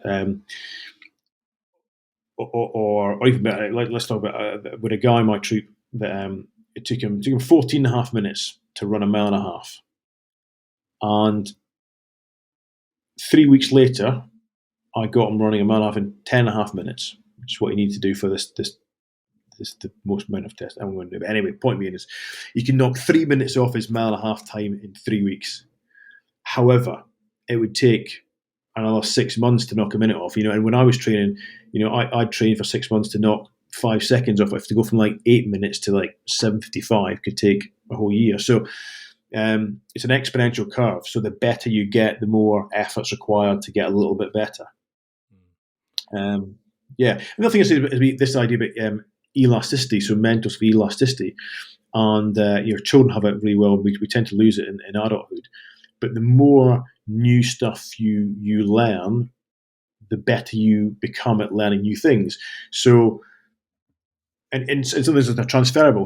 or even better. Let's talk about with a guy in my troop that it took him 14 and a half minutes to run a mile and a half, and 3 weeks later, I got him running a mile and a half in 10 and a half minutes, which is what you need to do for this the most amount of test I'm going to do. But anyway, point being is, you can knock 3 minutes off his mile and a half time in 3 weeks. However, it would take another 6 months to knock a minute off, and when I was training, I'd train for 6 months to knock 5 seconds off. If to go from like 8 minutes to like 7:55 could take a whole year. So it's an exponential curve. So the better you get, the more effort's required to get a little bit better. Another thing is this idea about elasticity, so mental elasticity, and your children have it really well. We tend to lose it in adulthood. But the more new stuff you learn, the better you become at learning new things. So, and some of those are transferable,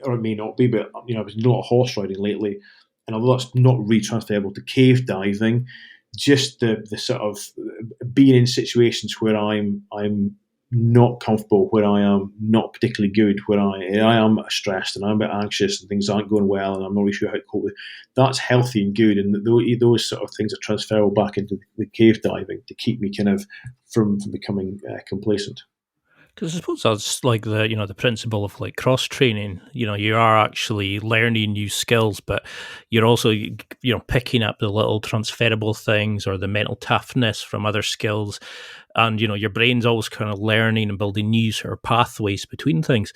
or it may not be. But I was not horse riding lately, and although that's not really transferable to cave diving, just the sort of being in situations where I'm not comfortable, where I am not particularly good, where I am stressed and I'm a bit anxious and things aren't going well and I'm not really sure how to cope with. That's healthy and good, and those sort of things are transferable back into the cave diving to keep me kind of from becoming complacent. Because I suppose that's like the principle of like cross training. You are actually learning new skills, but you're also picking up the little transferable things or the mental toughness from other skills, and your brain's always kind of learning and building new sort of pathways between things.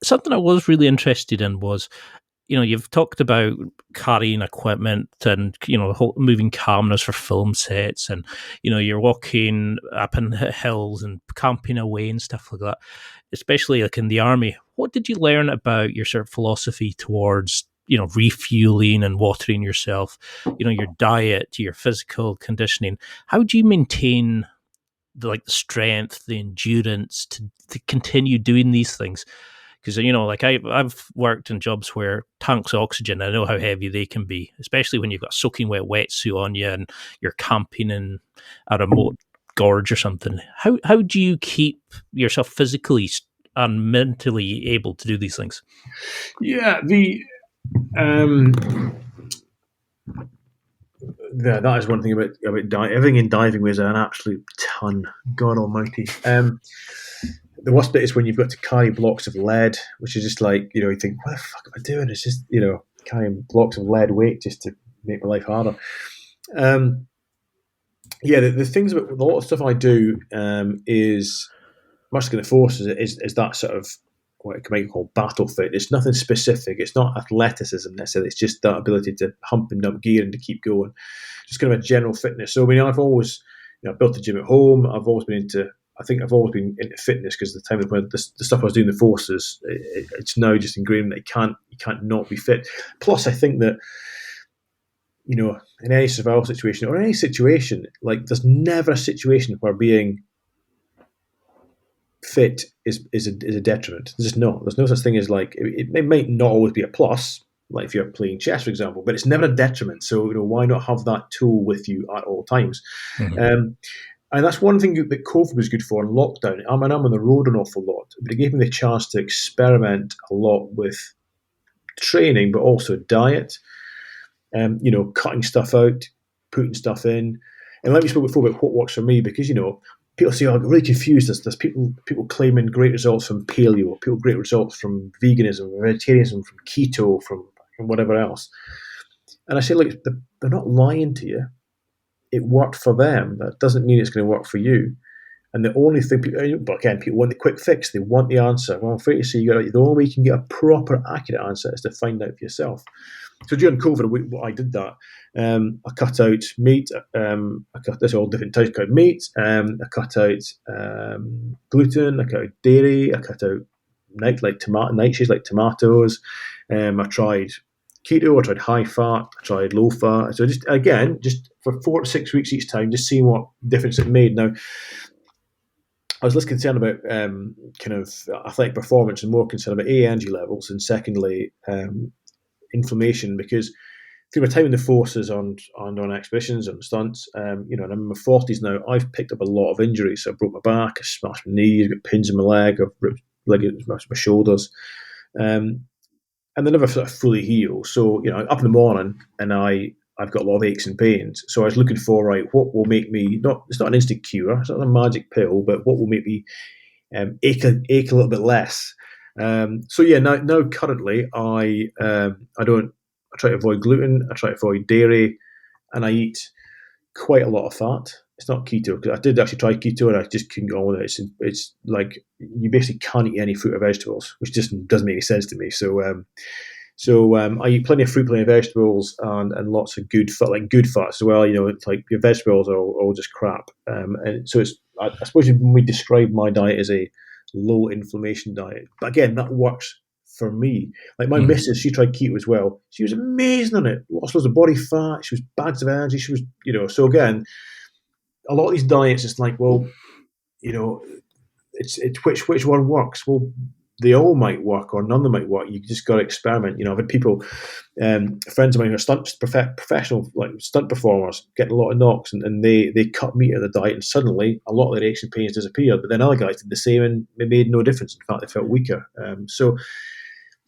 Something I was really interested in was, you've talked about carrying equipment and, moving cameras for film sets, and, you're walking up in hills and camping away and stuff like that, especially like in the army. What did you learn about your sort of philosophy towards, refueling and watering yourself, your diet, your physical conditioning? How do you maintain the strength, the endurance to continue doing these things? Because, I've worked in jobs where tanks of oxygen, I know how heavy they can be, especially when you've got a soaking wet wetsuit on you and you're camping in a remote gorge or something. How do you keep yourself physically and mentally able to do these things? Yeah, that is one thing about diving. Everything in diving weighs an absolute ton. God almighty. The worst bit is when you've got to carry blocks of lead, which is just like, you think, what the fuck am I doing? It's just, carrying blocks of lead weight just to make my life harder. The things about a lot of stuff I do is much like in the forces is that sort of what you might call battle fit. It's nothing specific. It's not athleticism necessarily. It's just that ability to hump and up gear and to keep going. Just kind of a general fitness. So I've always built a gym at home. I've always been into fitness because the time when the stuff I was doing in the forces, it's now just ingrained that you can't not be fit. Plus, I think that in any survival situation or any situation, like there's never a situation where being fit is a detriment. There's just not. There's no such thing as like it might not always be a plus. like if you're playing chess, for example, but it's never a detriment. So, why not have that tool with you at all times? Mm-hmm. And that's one thing that COVID was good for in lockdown. I'm on the road an awful lot, but it gave me the chance to experiment a lot with training, but also diet. Cutting stuff out, putting stuff in. And like we spoke before about what works for me, because, people say, I get really confused. There's people claiming great results from paleo, people great results from veganism, vegetarianism, from keto, from whatever else. And I say, look, they're not lying to you. It worked for them. That doesn't mean it's going to work for you. And the only thing, but again, people want the quick fix. They want the answer. Well, I'm afraid to say, the only way you can get a proper, accurate answer is to find out for yourself. So during COVID, I did that. I cut out meat. There's all different types. I cut out meat. I cut out gluten. I cut out dairy. I cut out nightshades like tomatoes. I tried keto. I tried high fat. I tried low fat. So just for 4 to 6 weeks each time, just seeing what difference it made. Now, I was less concerned about kind of athletic performance and more concerned about energy levels, and secondly, inflammation, because through my time in the forces on expeditions and stunts, and I'm in my 40s now, I've picked up a lot of injuries. So I broke my back, I smashed my knee, I've got pins in my leg, I've ripped my shoulders, and they never sort of fully heal. So up in the morning, and I've got a lot of aches and pains. So I was looking for what will make me it's not an instant cure, it's not a magic pill, but what will make me ache a little bit less. Now currently I try to avoid gluten, I try to avoid dairy, and I eat quite a lot of fat. It's not keto, because I did actually try keto and I just couldn't go on with it. It's like you basically can't eat any fruit or vegetables, which just doesn't make any sense to me. So I eat plenty of fruit, plenty of vegetables, and lots of good fat, like good fats as well. It's like your vegetables are all just crap. And so I suppose when we describe my diet as a low inflammation diet, but again, that works for me. Like my missus, she tried keto as well. She was amazing on it. Lost loads of body fat. She was bags of energy. She was, so again, a lot of these diets, it's like, well, it's which one works. Well, they all might work, or none of them might work. You just got to experiment. I've had people, friends of mine who are professional, like stunt performers, getting a lot of knocks, and they cut meat out of the diet, and suddenly a lot of their aches and pains disappeared. But then other guys did the same, and it made no difference. In fact, they felt weaker. So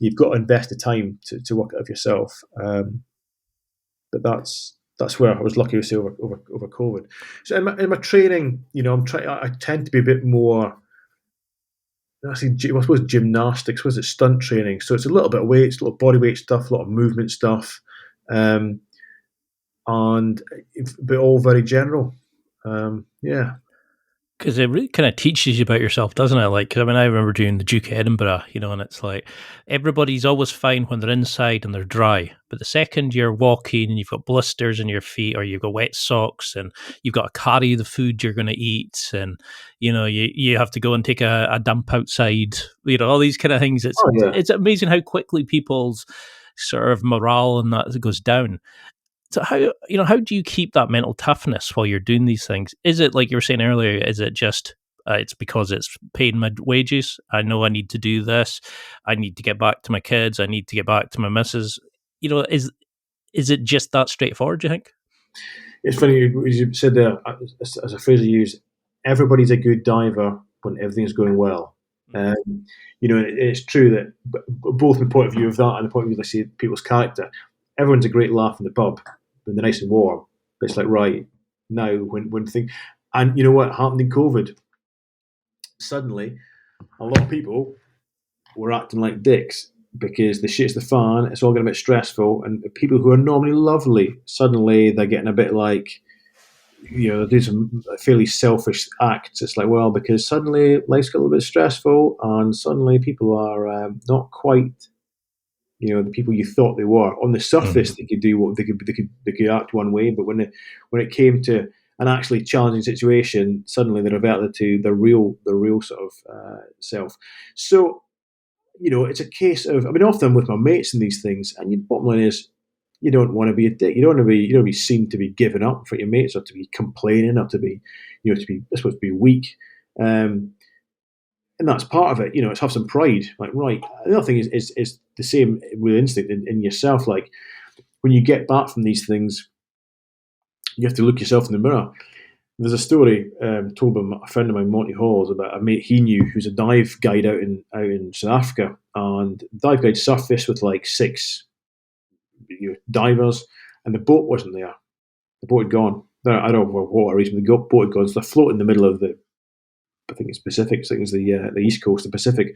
you've got to invest the time to work it out yourself. But that's where I was lucky to say over COVID. So in my training, I tend to be a bit more. I suppose gymnastics, was it stunt training? So it's a little bit of weights, a little body weight stuff, a lot of movement stuff, but all very general. Yeah. Because it really kind of teaches you about yourself, doesn't it? Like, I remember doing the Duke of Edinburgh, and it's like everybody's always fine when they're inside and they're dry. But the second you're walking and you've got blisters in your feet, or you've got wet socks, and you've got to carry the food you're going to eat, and you have to go and take a dump outside, all these kind of things. It's amazing how quickly people's sort of morale and that goes down. So how do you keep that mental toughness while you're doing these things? Is it like you were saying earlier? Is it just it's because it's paying my wages? I know I need to do this. I need to get back to my kids. I need to get back to my missus. Is it just that straightforward? Do you think? It's funny you said there, as a phrase I use. Everybody's a good diver when everything's going well. It's true that both the point of view of that and the point of view, let's say, people's character. Everyone's a great laugh in the pub when they're nice and warm. But it's like, right, now when things... And you know what happened in COVID? Suddenly, a lot of people were acting like dicks because the shit's the fan, it's all getting a bit stressful, and people who are normally lovely, suddenly they're getting a bit like, they're doing some fairly selfish acts. It's like, well, because suddenly life's got a little bit stressful, and suddenly people are not quite the people you thought they were. On the surface, they could do what they could act one way, but when it came to an actually challenging situation, suddenly they reverted to the real sort of self. So it's a case of, often with my mates and these things, and the bottom line is, you don't want to be a dick. You don't want to be seen to be giving up for your mates, or to be complaining, or to be, I suppose, to be weak. and that's part of it. You know, it's have some pride. Like, right. Another thing is the same with instinct in yourself. Like, when you get back from these things, you have to look yourself in the mirror. There's a story told by a friend of mine, Monty Halls, about a mate he knew who's a dive guide out in South Africa, and the dive guide surfaced with like 6 divers, and the boat wasn't there. The boat had gone. I don't know for what reason. The boat had gone, so they're floating in the middle of I think it's Pacific. I think it's the East Coast, the Pacific.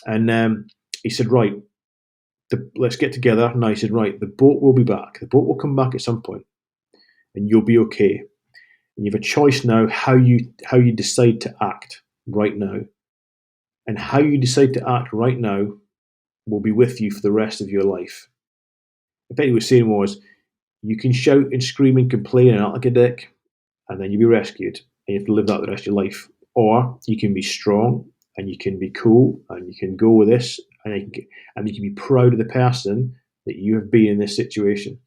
And he said, right, let's get together. And I said, right, the boat will be back. The boat will come back at some point, and you'll be okay. And you have a choice now how you decide to act right now. And how you decide to act right now will be with you for the rest of your life. In fact, what he was saying was, you can shout and scream and complain and act like a dick, and then you'll be rescued, and you have to live that the rest of your life. Or you can be strong, and you can be cool, and you can go with this, and you can be proud of the person that you have been in this situation.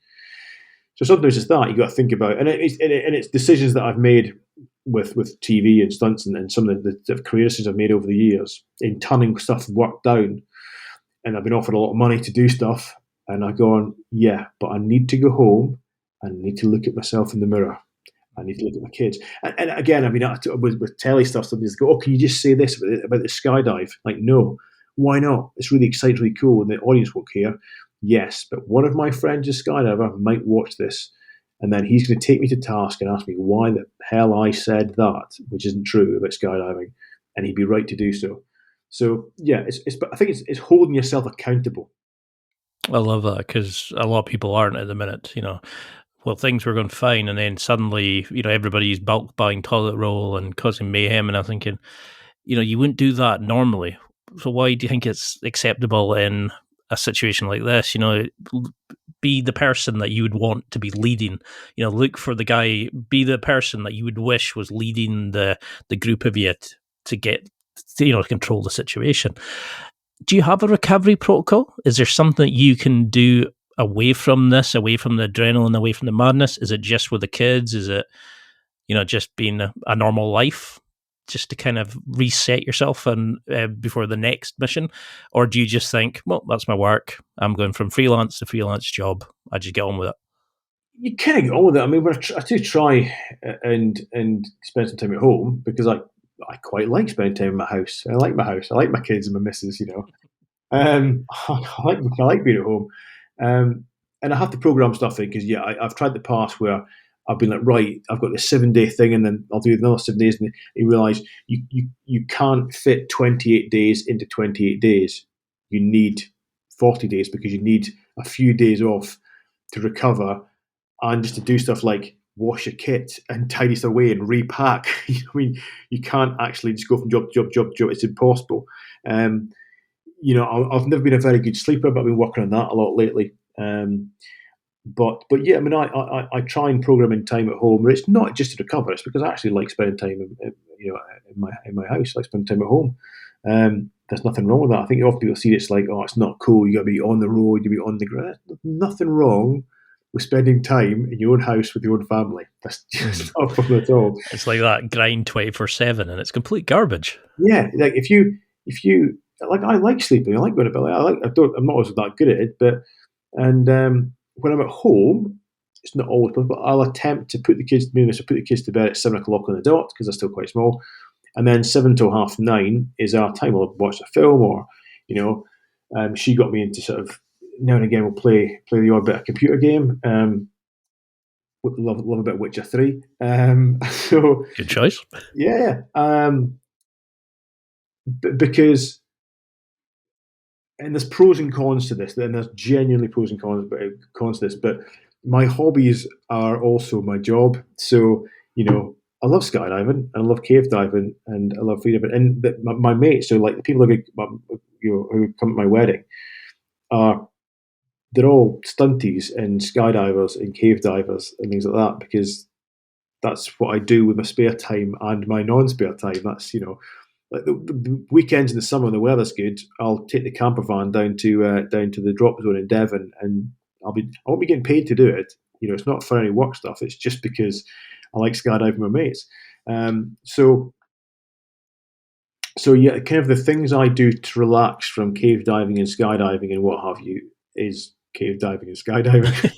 So sometimes it's that you got to think about, and it's decisions that I've made with TV and stunts and some of the career decisions I've made over the years in turning stuff work down, and I've been offered a lot of money to do stuff, and I've gone, yeah, but I need to go home and I need to look at myself in the mirror. I need to look at my kids. And again, I mean, with telly stuff, somebody's go, oh, can you just say this about the skydive? Like, no, why not? It's really exciting, really cool, and the audience won't care. Yes, but one of my friends, a skydiver, might watch this, and then he's going to take me to task and ask me why the hell I said that, which isn't true about skydiving, and he'd be right to do so. So yeah, I think it's holding yourself accountable. I love that, because a lot of people aren't at the minute. Well, things were going fine, and then suddenly, everybody's bulk buying toilet roll and causing mayhem, and I'm thinking, you wouldn't do that normally. So why do you think it's acceptable in a situation like this? Be the person that you would want to be leading. Look for the guy. Be the person that you would wish was leading the group of you to get to control the situation. Do you have a recovery protocol? Is there something that you can do away from this, away from the adrenaline, away from the madness? Is it just with the kids? Is it just being a normal life, just to kind of reset yourself and before the next mission? Or do you just think, well, that's my work, I'm going from freelance to freelance job, I just get on with it? You kind of get on with it. I mean, I do try and spend some time at home, because I quite like spending time in my house. I like my house. I like my kids and my missus. I like being at home, and I have to program stuff in, because I've tried the past where I've been like, right, I've got this 7-day thing, and then I'll do another 7 days, and you realise you can't fit 28 days into 28 days. You need 40 days, because you need a few days off to recover, and just to do stuff like wash your kit and tidy stuff away and repack. I mean, you can't actually just go from job to job. It's impossible. I've never been a very good sleeper, but I've been working on that a lot lately. But yeah, I mean, I try and program in time at home, where it's not just to recover. It's because I actually like spending time, in my house. I like spending time at home. There's nothing wrong with that. I think often people see it's like, oh, it's not cool. You got to be on the road. You be on the ground. There's nothing wrong with spending time in your own house with your own family. That's just not a problem at all. It's like that grind 24/7, and it's complete garbage. Yeah, like if you like, I like sleeping. I like going to bed. I'm not always that good at it, but when I'm at home, it's not always possible. But I'll attempt to put the kids to bed at 7 o'clock on the dot, because they're still quite small, and then 7 till 9:30 is our time. We'll watch a film, or she got me into sort of, now and again we'll play the odd bit of computer game. Love a bit of Witcher 3. So Good choice. yeah. Because, and there's pros and cons to this, and there's genuinely pros and cons to this, but my hobbies are also my job. So, I love skydiving, and I love cave diving, and I love freediving. And my mates, so like the people who come to my wedding, they're all stunties and skydivers and cave divers and things like that, because that's what I do with my spare time and my non-spare time. That's, like the weekends in the summer when the weather's good, I'll take the camper van down to the drop zone in Devon, and I won't be getting paid to do it. It's not for any work stuff. It's just because I like skydiving with my mates. So So yeah, kind of the things I do to relax from cave diving and skydiving and what have you is cave diving and skydiving.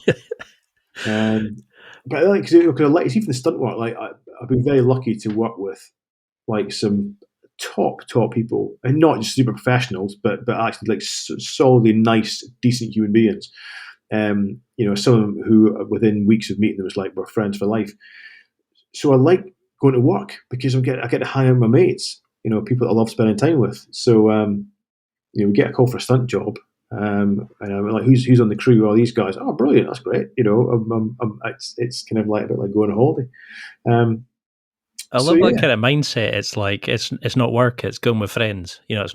But I like, because I like, it's even the stunt work. Like I've been very lucky to work with like some top people, and not just super professionals, but actually like solidly nice, decent human beings. Some of them who within weeks of meeting them was like we're friends for life. So I like going to work because I get to hang out with my mates. People that I love spending time with. So we get a call for a stunt job. And I'm like, who's on the crew? Oh, these guys. Oh, brilliant! That's great. It's kind of like a bit like going on holiday. I So love that yeah, kind of mindset. It's like it's not work; it's going with friends. It's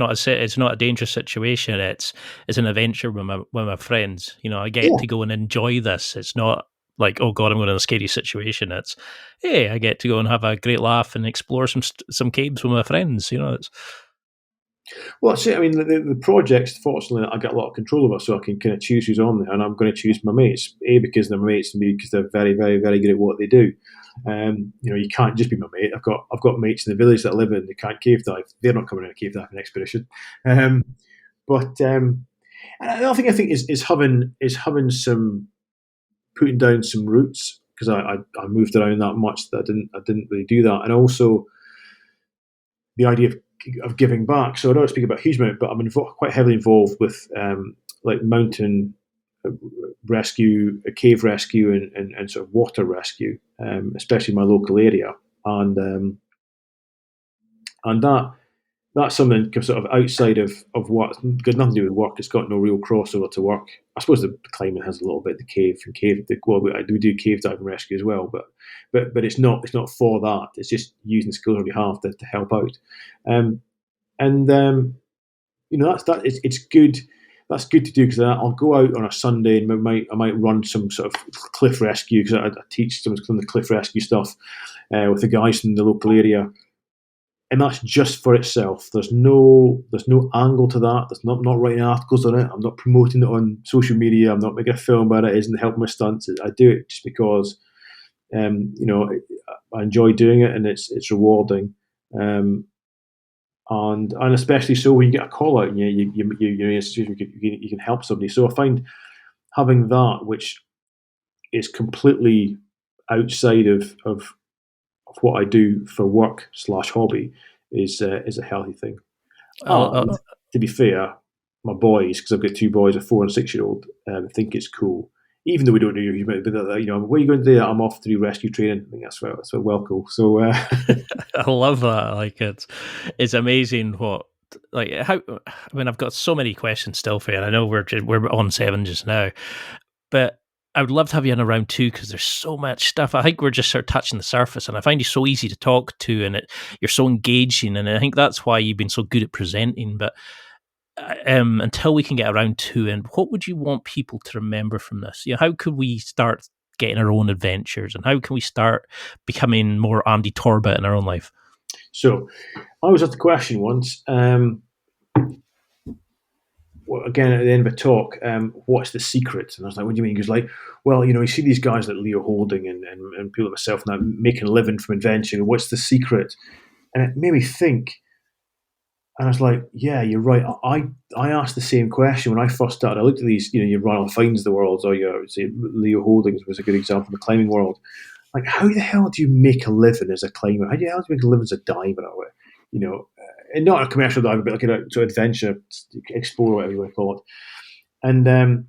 not a dangerous situation. It's an adventure with my friends. I get yeah. to go and enjoy this. It's not like, oh god, I'm going in a scary situation. It's, hey, I get to go and have a great laugh and explore some caves with my friends. It's Well, that's it. I mean, the projects, fortunately, I get a lot of control over, so I can kind of choose who's on there, and I'm going to choose my mates. A, because they're my mates, and B, because they're very, very, very good at what they do. You can't just be my mate. I've got mates in the village that I live in. They can't cave dive. They're not coming on a cave diving expedition. Um, but and another thing I think is having some putting down some roots, because I moved around that much that I didn't really do that, and also the idea of giving back. So I don't speak about a huge amount, but I'm quite heavily involved with like mountain rescue, cave rescue, and sort of water rescue, especially in my local area, and that's something sort of outside of what got nothing to do with work. It's got no real crossover to work. I suppose the climbing has a little bit. The cave and cave. Well, I do cave diving rescue as well, but it's not for that. It's just using the skills we have to help out. Um, and it's good. That's good to do, because I'll go out on a Sunday and I might run some sort of cliff rescue, because I teach some of the cliff rescue stuff with the guys in the local area, and that's just for itself. There's no angle to that. There's not writing articles on it. I'm not promoting it on social media. I'm not making a film about it. It isn't helping my stunts. I do it just because um, you know I enjoy doing it, and it's rewarding. Um, and especially so when you get a call out and you're in a situation where you can help somebody. So I find having that, which is completely outside of what I do for work slash hobby, is a healthy thing. And uh, to be fair, my boys, because I've got two boys, a 4 and 6 year old, think it's cool. Even though we don't do huge amount, but where are you going to do that? I'm off to do rescue training. I think that's well cool. So I love that. Like it's amazing what, like, how. I mean, I've got so many questions still for you, and I know we're on 7 just now, but I would love to have you in around 2, because there's so much stuff. I think we're just sort of touching the surface, and I find you so easy to talk to, and you're so engaging, and I think that's why you've been so good at presenting. But until we can get around 2, and what would you want people to remember from this? How could we start getting our own adventures, and how can we start becoming more Andy Torbet in our own life? so I was asked the question once. Again, at the end of a talk, what's the secret? And I was like, what do you mean? He goes like, well, you see these guys like Leo Holding and people like myself now making a living from invention. What's the secret? And it made me think. And I was like, yeah, you're right. I asked the same question when I first started. I looked at these, your Ronald Fines of the world, or your, say, Leo Holdings was a good example in the climbing world. Like, how the hell do you make a living as a climber? How the hell do you make a living as a diver? And not a commercial diver, but like a sort of adventure explorer, whatever you want to call it. And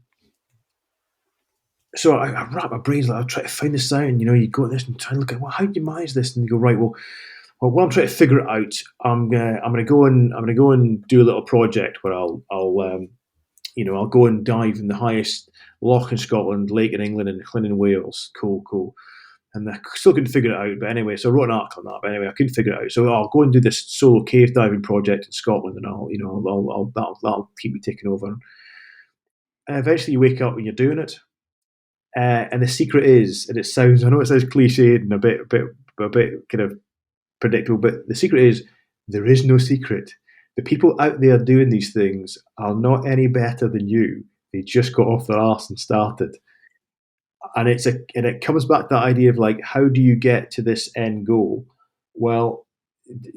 so I wrap my brains, like I try to find this out. And you go at this and try and look at, well, how do you manage this? And you go, right, well, while I'm trying to figure it out, I'm gonna go and do a little project where I'll go and dive in the highest loch in Scotland, lake in England, and Llyn in Wales. Cool. And I still couldn't figure it out. But anyway, so I wrote an article on that. But anyway, I couldn't figure it out. So I'll go and do this solo cave diving project in Scotland, and that'll keep me ticking over. And eventually, you wake up and you're doing it. And the secret is, and I know it sounds cliched and a bit kind of predictable, but the secret is there is no secret. The people out there doing these things are not any better than you. They just got off their arse and started. And it comes back to that idea of like, how do you get to this end goal? Well,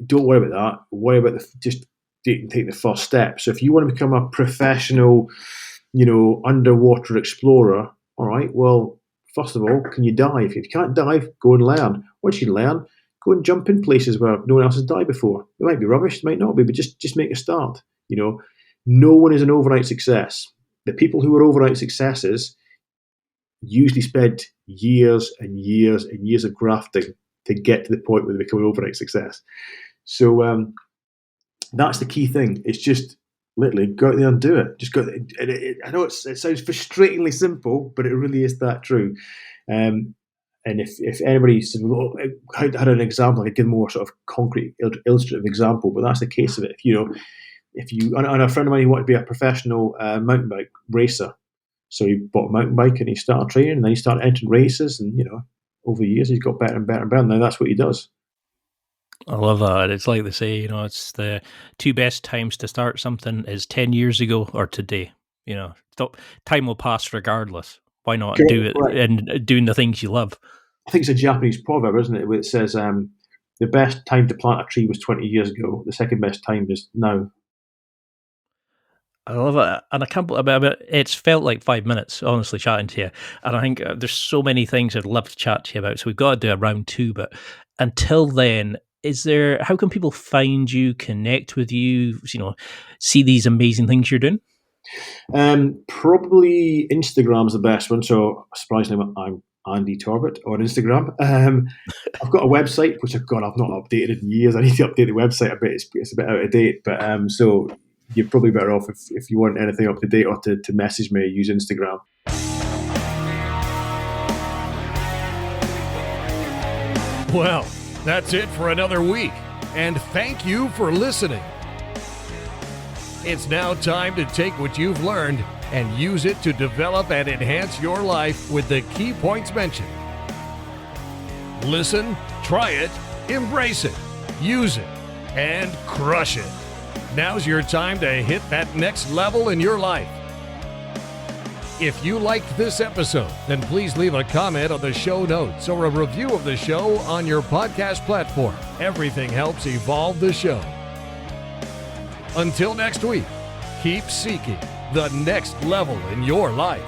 don't worry about that. Worry about just take the first step. So if you want to become a professional, underwater explorer, all right, well, first of all, can you dive? If you can't dive, go and learn. Once you learn, go and jump in places where no one else has dived before. It might be rubbish, it might not be, but just make a start. No one is an overnight success. The people who are overnight successes usually spend years and years and years of grafting to get to the point where they become an overnight success. So that's the key thing. It's just literally go out there and do it. Just go. I know it sounds frustratingly simple, but it really is that true. And if anybody said, well, I had an example, I could give more sort of concrete, illustrative example, but that's the case of it. If you and a friend of mine, he wanted to be a professional mountain bike racer, so he bought a mountain bike and he started training, and then he started entering races, and over the years he's got better and better and better. Now that's what he does. I love that. It's like they say, it's the two best times to start something is 10 years ago or today. Time will pass regardless. Why not do it and doing the things you love? I think it's a Japanese proverb, isn't it? Where it says the best time to plant a tree was 20 years ago. The second best time is now. I love it. And I can't believe it. It's felt like 5 minutes, honestly, chatting to you. And I think there's so many things I'd love to chat to you about. So we've got to do a round 2. But until then, how can people find you, connect with you, see these amazing things you're doing? Probably Instagram's the best one. So surprisingly, I'm Andy Torbet on Instagram. I've got a website, which I've not updated in years. I need to update the website a bit. It's a bit out of date, but so you're probably better off if you want anything up to date or to message me, use Instagram. Well, that's it for another week, and thank you for listening. It's now time to take what you've learned and use it to develop and enhance your life with the key points mentioned. Listen, try it, embrace it, use it, and crush it. Now's your time to hit that next level in your life. If you liked this episode, then please leave a comment on the show notes or a review of the show on your podcast platform. Everything helps evolve the show. Until next week, keep seeking the next level in your life.